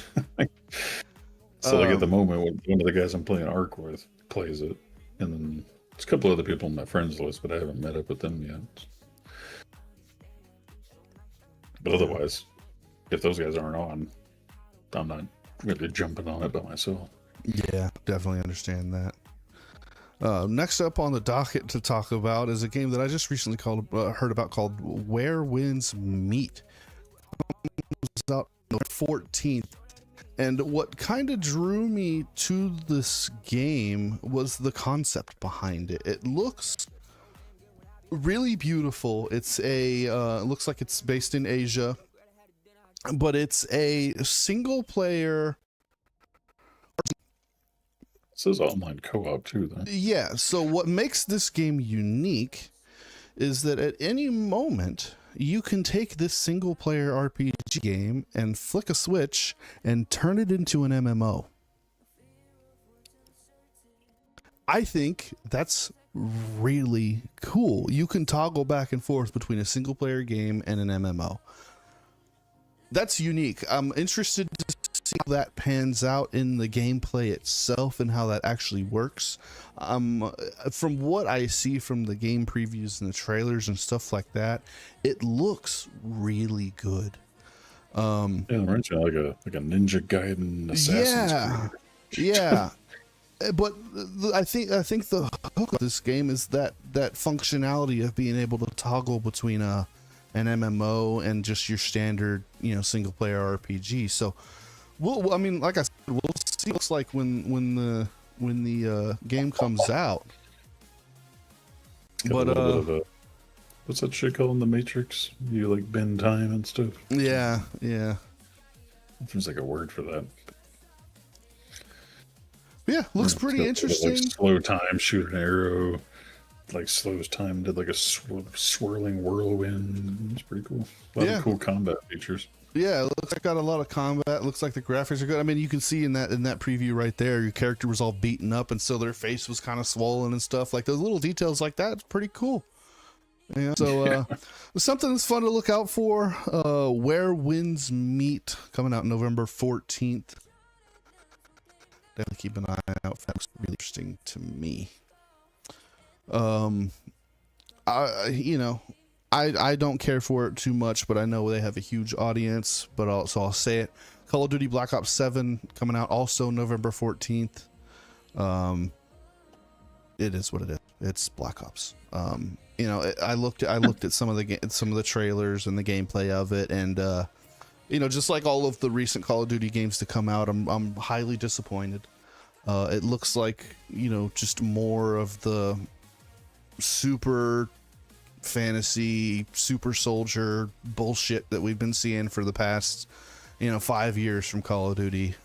So like at the moment, one of the guys I'm playing Ark with plays it, and then there's a couple other people on my friends list, but I haven't met up with them yet. But otherwise, if those guys aren't on, I'm not really jumping on it by myself. Yeah, definitely understand that. Next up on the docket to talk about is a game that I just recently heard about called Where Winds Meet. It was out on the 14th. And what kind of drew me to this game was the concept behind it. It looks really beautiful. It's it looks like it's based in Asia, but it's a single player. It says online co-op too, though. Yeah. So what makes this game unique is that at any moment you can take this single player RPG game and flick a switch and turn it into an MMO. I think that's really cool. You can toggle back and forth between a single player game and an MMO. That's unique. I'm interested to see how that pans out in the gameplay itself and how that actually works. From what I see from the game previews and the trailers and stuff like that, it looks really good. It reminds me like a Ninja Gaiden Assassin's Creed. Yeah. But I think the hook of this game is that functionality of being able to toggle between an MMO and just your standard, single player RPG. So, like I said, we'll see what it looks like when the game comes out. But what's that shit called in the Matrix? You like bend time and stuff. Yeah. Seems like a word for that. Yeah, looks pretty interesting. Like slow time, shoot an arrow. Like slows time, did like a swirling whirlwind. It's pretty cool. A lot of cool combat features. Yeah, it looks like got a lot of combat. Looks like the graphics are good. I mean, you can see in that preview right there, your character was all beaten up, and so their face was kind of swollen and stuff. Like those little details like that, it's pretty cool. Yeah, so something that's fun to look out for. Where Winds Meet, coming out November 14th. Definitely keep an eye out for that. Looks really interesting to me. I don't care for it too much, but I know they have a huge audience. But I'll say it. Call of Duty Black Ops 7 coming out also November 14th. It is what it is. It's Black Ops. I looked at some of the trailers and the gameplay of it, and just like all of the recent Call of Duty games to come out, I'm highly disappointed. It looks like just more of the super fantasy, super soldier bullshit that we've been seeing for the past 5 years from Call of Duty.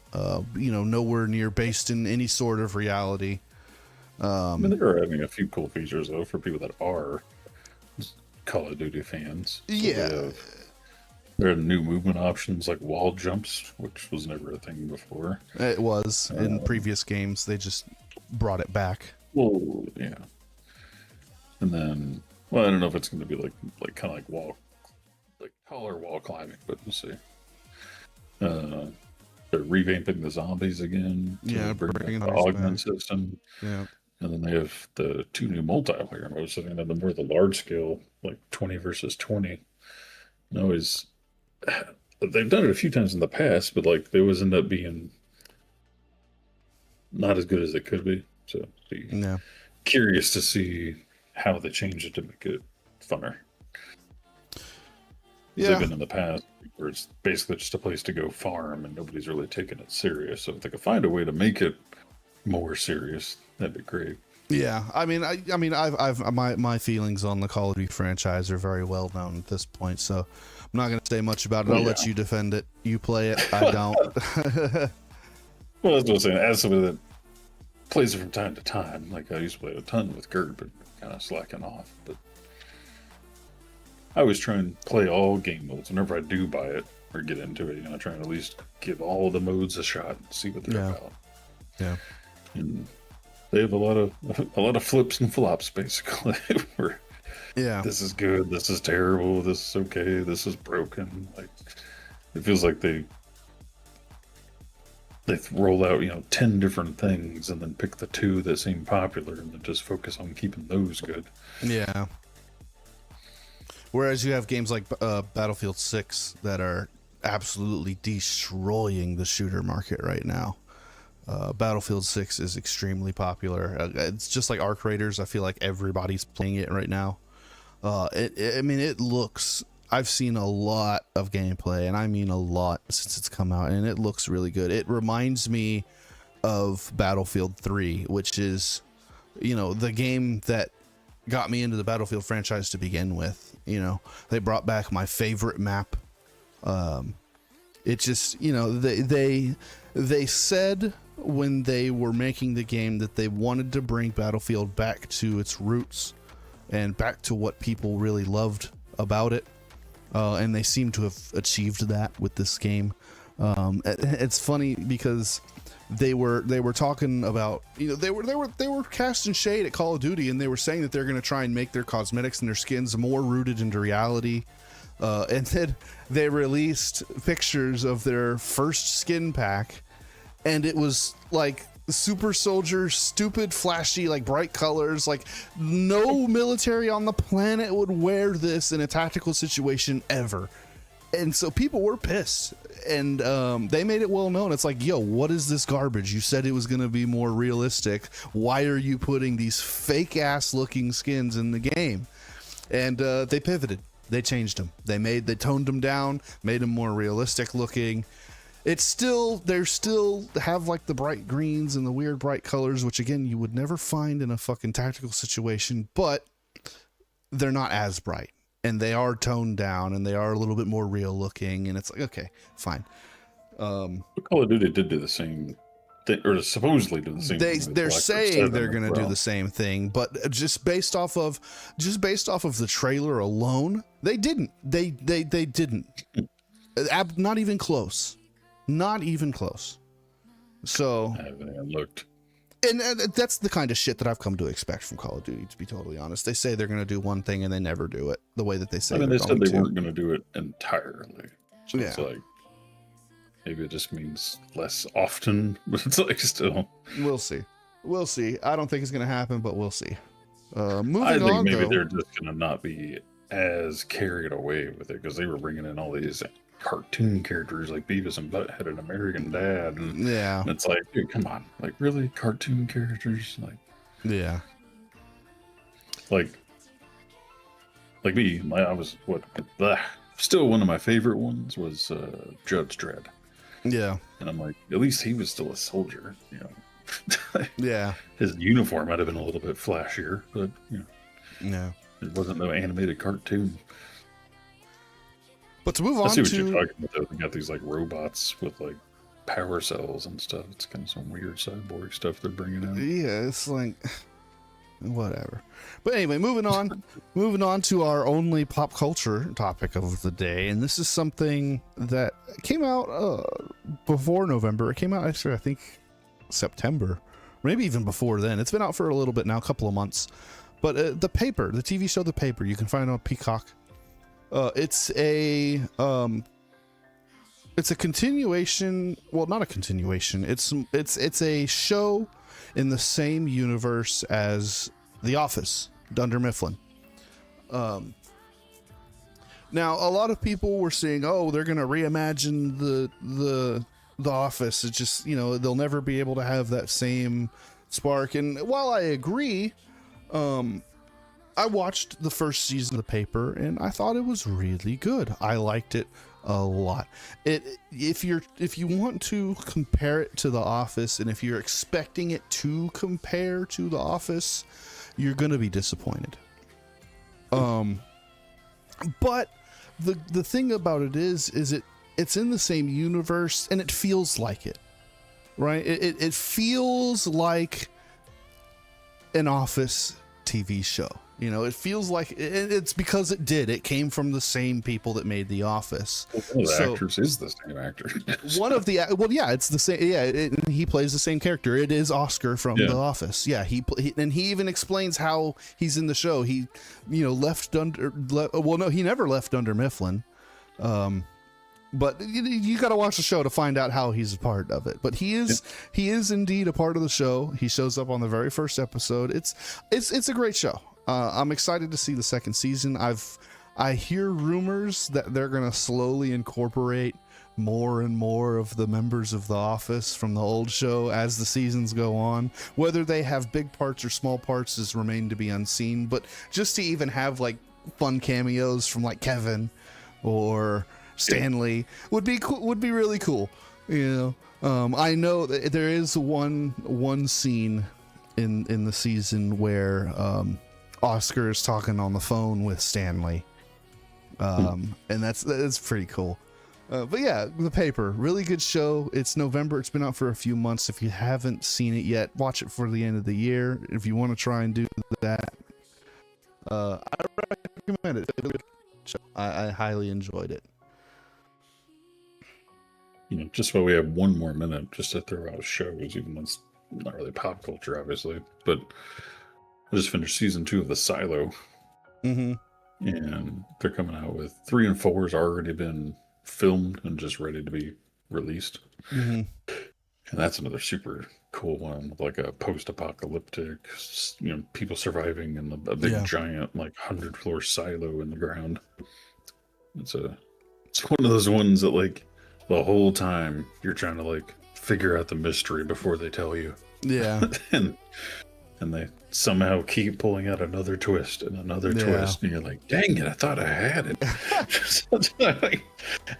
Nowhere near based in any sort of reality. I mean, they're having a few cool features though for people that are Call of Duty fans. Yeah. There are new movement options like wall jumps, which was never a thing before. It was in previous games. They just brought it back. Well, yeah. And then, I don't know if it's going to be like kind of like taller wall climbing, but we'll see. They're revamping the zombies again. Yeah, bringing the augment system. Yeah. And then they have the 2 new multiplayer modes. I mean, the more the large scale, like 20 versus 20. They've done it a few times in the past, but they always end up being not as good as they could be. So be curious to see how they change it to make it funner. Yeah. They've been in the past where it's basically just a place to go farm and nobody's really taking it serious. So if they could find a way to make it more serious, that'd be great. Yeah, I've my feelings on the Call of Duty franchise are very well known at this point, so I'm not going to say much about it. I'll let you defend it. You play it, I don't. Well, that's what I'm saying. As somebody that plays it from time to time, I used to play a ton with Gert, but kind of slacking off. But I always try and play all game modes whenever I do buy it or get into it. I try and at least give all the modes a shot and see what they're about. Yeah. And they have a lot of flips and flops, basically. Where this is good, this is terrible, this is okay, this is broken. It feels like they roll out 10 different things and then pick the 2 that seem popular and then just focus on keeping those good. Yeah. Whereas you have games like Battlefield 6 that are absolutely destroying the shooter market right now. Battlefield 6 is extremely popular. It's just like Arc Raiders. I feel like everybody's playing it right now. It looks... I've seen a lot of gameplay, and I mean a lot since it's come out, and it looks really good. It reminds me of Battlefield 3, which is, the game that got me into the Battlefield franchise to begin with. They brought back my favorite map. It just, they said when they were making the game that they wanted to bring Battlefield back to its roots and back to what people really loved about it. And they seem to have achieved that with this game. It's funny because they were talking about, they were casting shade at Call of Duty, and they were saying that they're going to try and make their cosmetics and their skins more rooted into reality. And then they released pictures of their first skin pack, and it was super soldier, stupid, flashy, bright colors. No military on the planet would wear this in a tactical situation ever. And so people were pissed, and they made it well known. It's yo, what is this garbage? You said it was going to be more realistic. Why are you putting these fake ass looking skins in the game? And they pivoted. They changed them. They toned them down, made them more realistic looking. They still have the bright greens and the weird bright colors, which again, you would never find in a fucking tactical situation, but they're not as bright, and they are toned down, and they are a little bit more real looking. And it's okay, fine. Call of Duty did do the same thing, or supposedly do the same thing. They're saying they're going to do the same thing, but just based off of the trailer alone, they didn't. They didn't. Not even close. Not even close. So I haven't even looked. And that's the kind of shit that I've come to expect from Call of Duty, to be totally honest. They say they're going to do one thing and they never do it the way that they say. I mean, they said they weren't going to do it entirely. So yeah. It's like, maybe it just means less often, but it's like still. We'll see. We'll see. I don't think it's going to happen, but we'll see. Moving I think on, maybe though, they're just going to not be as carried away with it because they were bringing in all these cartoon characters like Beavis and Butthead and American Dad. And, yeah. and it's like, dude, come on. Like, really? Cartoon characters? Like, yeah. Like me, I was, still one of my favorite ones was Judge Dredd. Yeah. And I'm like, at least he was still a soldier, you know. Yeah. His uniform might have been a little bit flashier, but, you know. Yeah. It wasn't no animated cartoon. But to move on I see what to... you're talking about, though. They got these, like, robots with, like, power cells and stuff. It's kind of some weird cyborg stuff they're bringing out. Yeah, it's like... whatever. But anyway, moving on to our only pop culture topic of the day, and this is something that came out before November. It came out actually, I think, September, maybe even before then. It's been out for a little bit now, a couple of months. But The Paper, the TV show The Paper, you can find it on Peacock. It's a continuation. Well, not a continuation. It's a show in the same universe as The Office, Dunder Mifflin. Now, a lot of people were saying, "Oh, they're going to reimagine the Office. It's just, you know, they'll never be able to have that same spark." And while I agree, I watched the first season of The Paper, and I thought it was really good. I liked it a lot. If you want to compare it to The Office, and if you're expecting it to compare to The Office, you're gonna be disappointed. But the thing about it is it's in the same universe, and it feels like it, right? It feels like an Office TV show. You know, it feels like it's because it came from the same people that made The Office. Well, one of the actors is the same actor. It's the same. Yeah, he plays the same character. It is Oscar from The Office. Yeah, he even explains how he's in the show. He, you know, he never left Dunder Mifflin. But you got to watch the show to find out how he's a part of it. But he is indeed a part of the show. He shows up on the very first episode. It's a great show. I'm excited to see the second season. I hear rumors that they're going to slowly incorporate more and more of the members of The Office from the old show as the seasons go on. Whether they have big parts or small parts is remain to be unseen. But just to even have like fun cameos from like Kevin or Stanley would be really cool. You know, I know that there is one scene in the season where Oscar is talking on the phone with Stanley, and that's pretty cool. But yeah, The Paper, really good show. It's November. It's been out for a few months. If you haven't seen it yet, watch it for the end of the year. If you want to try and do that, I recommend it. It's a really good show. I highly enjoyed it. You know, just while we have one more minute, just to throw out shows, even though it's not really pop culture, obviously, but I just finished season 2 of The Silo. Mm-hmm. And they're coming out with 3 and 4 has already been filmed and just ready to be released. Mm-hmm. And that's another super cool one, with like a post-apocalyptic, you know, people surviving in a big giant like 100-floor silo in the ground. It's one of those ones that like the whole time you're trying to like figure out the mystery before they tell you. Yeah. and they somehow keep pulling out another twist and another twist, and you're like, dang it, I thought I had it.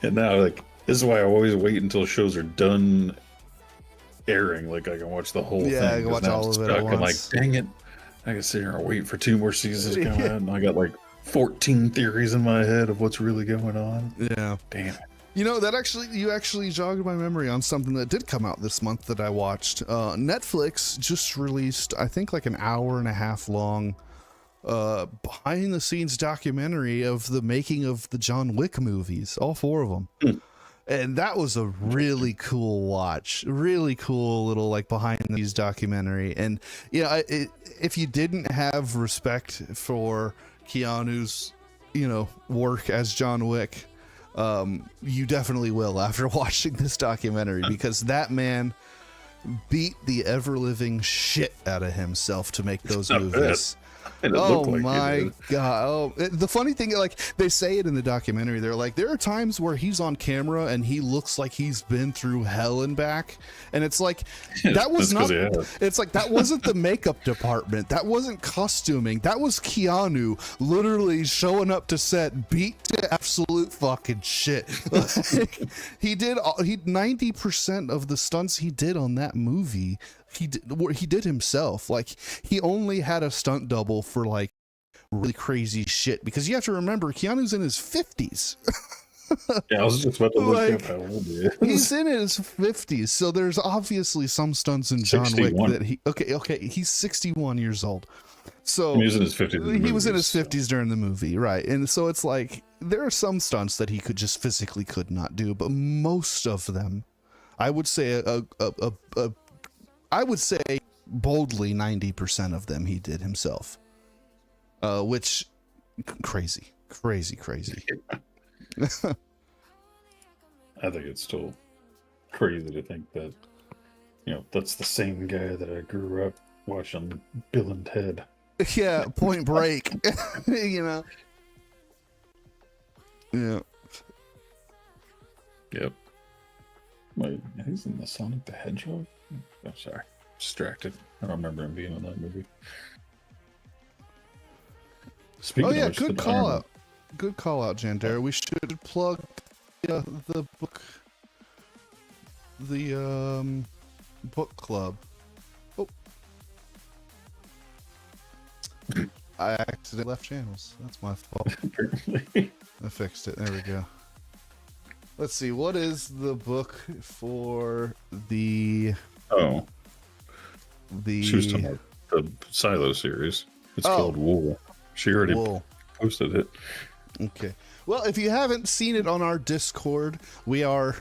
And now, like, this is why I always wait until shows are done airing. Like, I can watch the whole thing. Yeah, I can watch all of it at once. I'm like, dang it, I can sit here and wait for 2 more seasons to come out, and I got like 14 theories in my head of what's really going on. Yeah. Damn it. You know, you actually jogged my memory on something that did come out this month that I watched. Netflix just released, I think, like an hour and a half long behind the scenes documentary of the making of the John Wick movies, all 4 of them. And that was a really cool watch, really cool little like behind the scenes documentary. And you know, if you didn't have respect for Keanu's, you know, work as John Wick, you definitely will after watching this documentary, because that man beat the ever living shit out of himself to make those movies. Oh my god! Oh, the funny thing, like they say it in the documentary, they're like, there are times where he's on camera and he looks like he's been through hell and back, and it's like that was not. It's like that wasn't the makeup department, that wasn't costuming, that was Keanu literally showing up to set beat to absolute fucking shit. Like, he 90% of the stunts he did on that movie. He did himself. Like, he only had a stunt double for like really crazy shit, because you have to remember Keanu's in his 50s. Yeah, I was just about to look up how old he is. He's in his 50s, so there's obviously some stunts in John 61. Wick that he okay, he's 61 years old. So he was in his 50s. He was in his 50s during the movie, right? And so it's like there are some stunts that he physically could not do, but most of them, I would say I would say boldly 90% of them he did himself, which crazy. I think it's still crazy to think that, you know, that's the same guy that I grew up watching Bill and Ted. Yeah, Point Break. You know. Yeah. Yep. Wait, he's in the Sonic the Hedgehog? Oh, sorry. Distracted. I don't remember him being in that movie. Speaking of which, good call out. Good call out, Jandera. We should plug the book, the book club. Oh, I accidentally left channels. That's my fault. Apparently. I fixed it. There we go. Let's see. What is the book for the? Oh. She was talking about the Silo series. It's called Wool. She already posted it. Okay. Well, if you haven't seen it on our Discord, we are.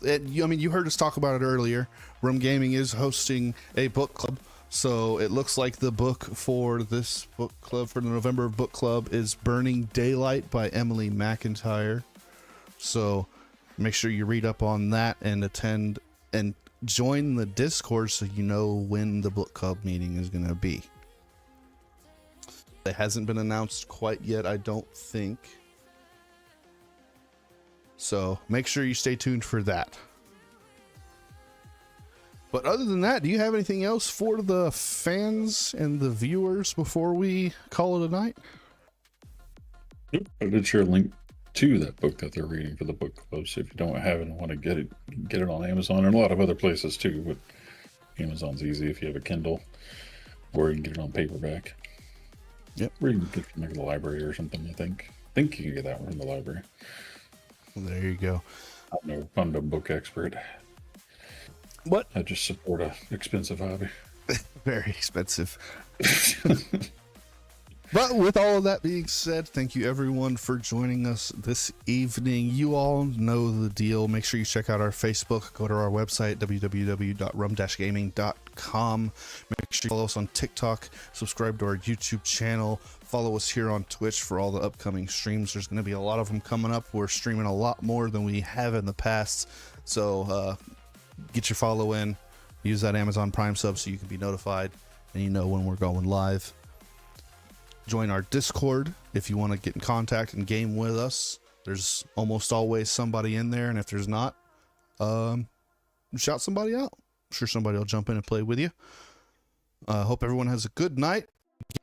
I mean, you heard us talk about it earlier. RUM-Gaming is hosting a book club. So it looks like the book for this book club, for the November book club, is Burning Daylight by Emily McIntyre. So make sure you read up on that and attend and join the Discord so you know when the book club meeting is going to be. It hasn't been announced quite yet, I don't think. So make sure you stay tuned for that. But other than that, do you have anything else for the fans and the viewers before we call it a night? Yep. I did share a link to that book that they're reading for the book club. So if you don't have it and want to get it, you can get it on Amazon and a lot of other places too. But Amazon's easy if you have a Kindle, or you can get it on paperback. Yep. Or you can get it from the library or something. I think you can get that one from the library. Well, there you go. I'm no book expert. What? I just support a expensive hobby. Very expensive. But with all of that being said, thank you everyone for joining us this evening. You all know the deal. Make sure you check out our Facebook. Go to our website, www.rum-gaming.com. Make sure you follow us on TikTok. Subscribe to our YouTube channel. Follow us here on Twitch for all the upcoming streams. There's going to be a lot of them coming up. We're streaming a lot more than we have in the past. So get your follow in. Use that Amazon Prime sub so you can be notified and you know when we're going live. Join our Discord if you want to get in contact and game with us. There's almost always somebody in there, and if there's not, shout somebody out. I'm sure somebody will jump in and play with you. Hope everyone has a good night.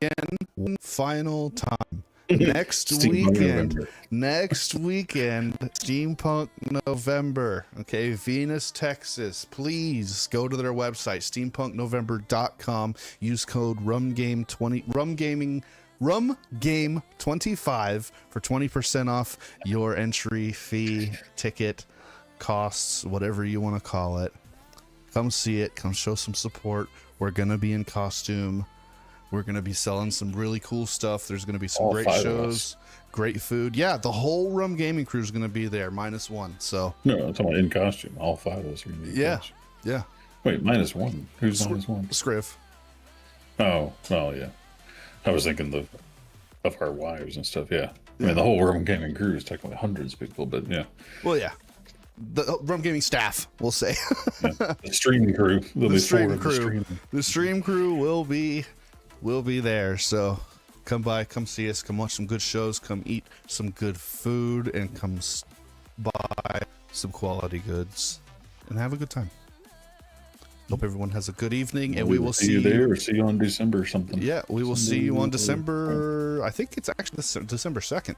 Again, one final time. Next weekend, Steampunk November. Okay, Venus, Texas. Please go to their website, steampunknovember.com. Use code RUM-GAME25 for 20% off your entry fee, ticket, costs, whatever you want to call it. Come see it. Come show some support. We're gonna be in costume. We're going to be selling some really cool stuff. There's going to be some great shows, great food. Yeah, the whole RUM-Gaming crew is going to be there, -1. So no, I'm talking about in costume. All 5 of us are going to be in costume. Yeah. Wait, -1? Who's -1? Scriv. Oh, well, yeah. I was thinking of our wives and stuff, yeah. I mean, the whole RUM-Gaming crew is technically hundreds of people, but yeah. Well, yeah. The RUM-Gaming staff, we'll say. The stream crew. The stream crew will be there. So come by, come see us, come watch some good shows, come eat some good food, and come buy some quality goods and have a good time. Hope everyone has a good evening, and we will see you there, or see you on December or something. Yeah, we will see you on December. I think it's actually December 2nd.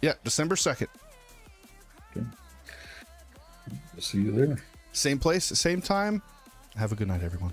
Yeah, December 2nd. Okay. We'll see you there. Same place, same time. Have a good night, everyone.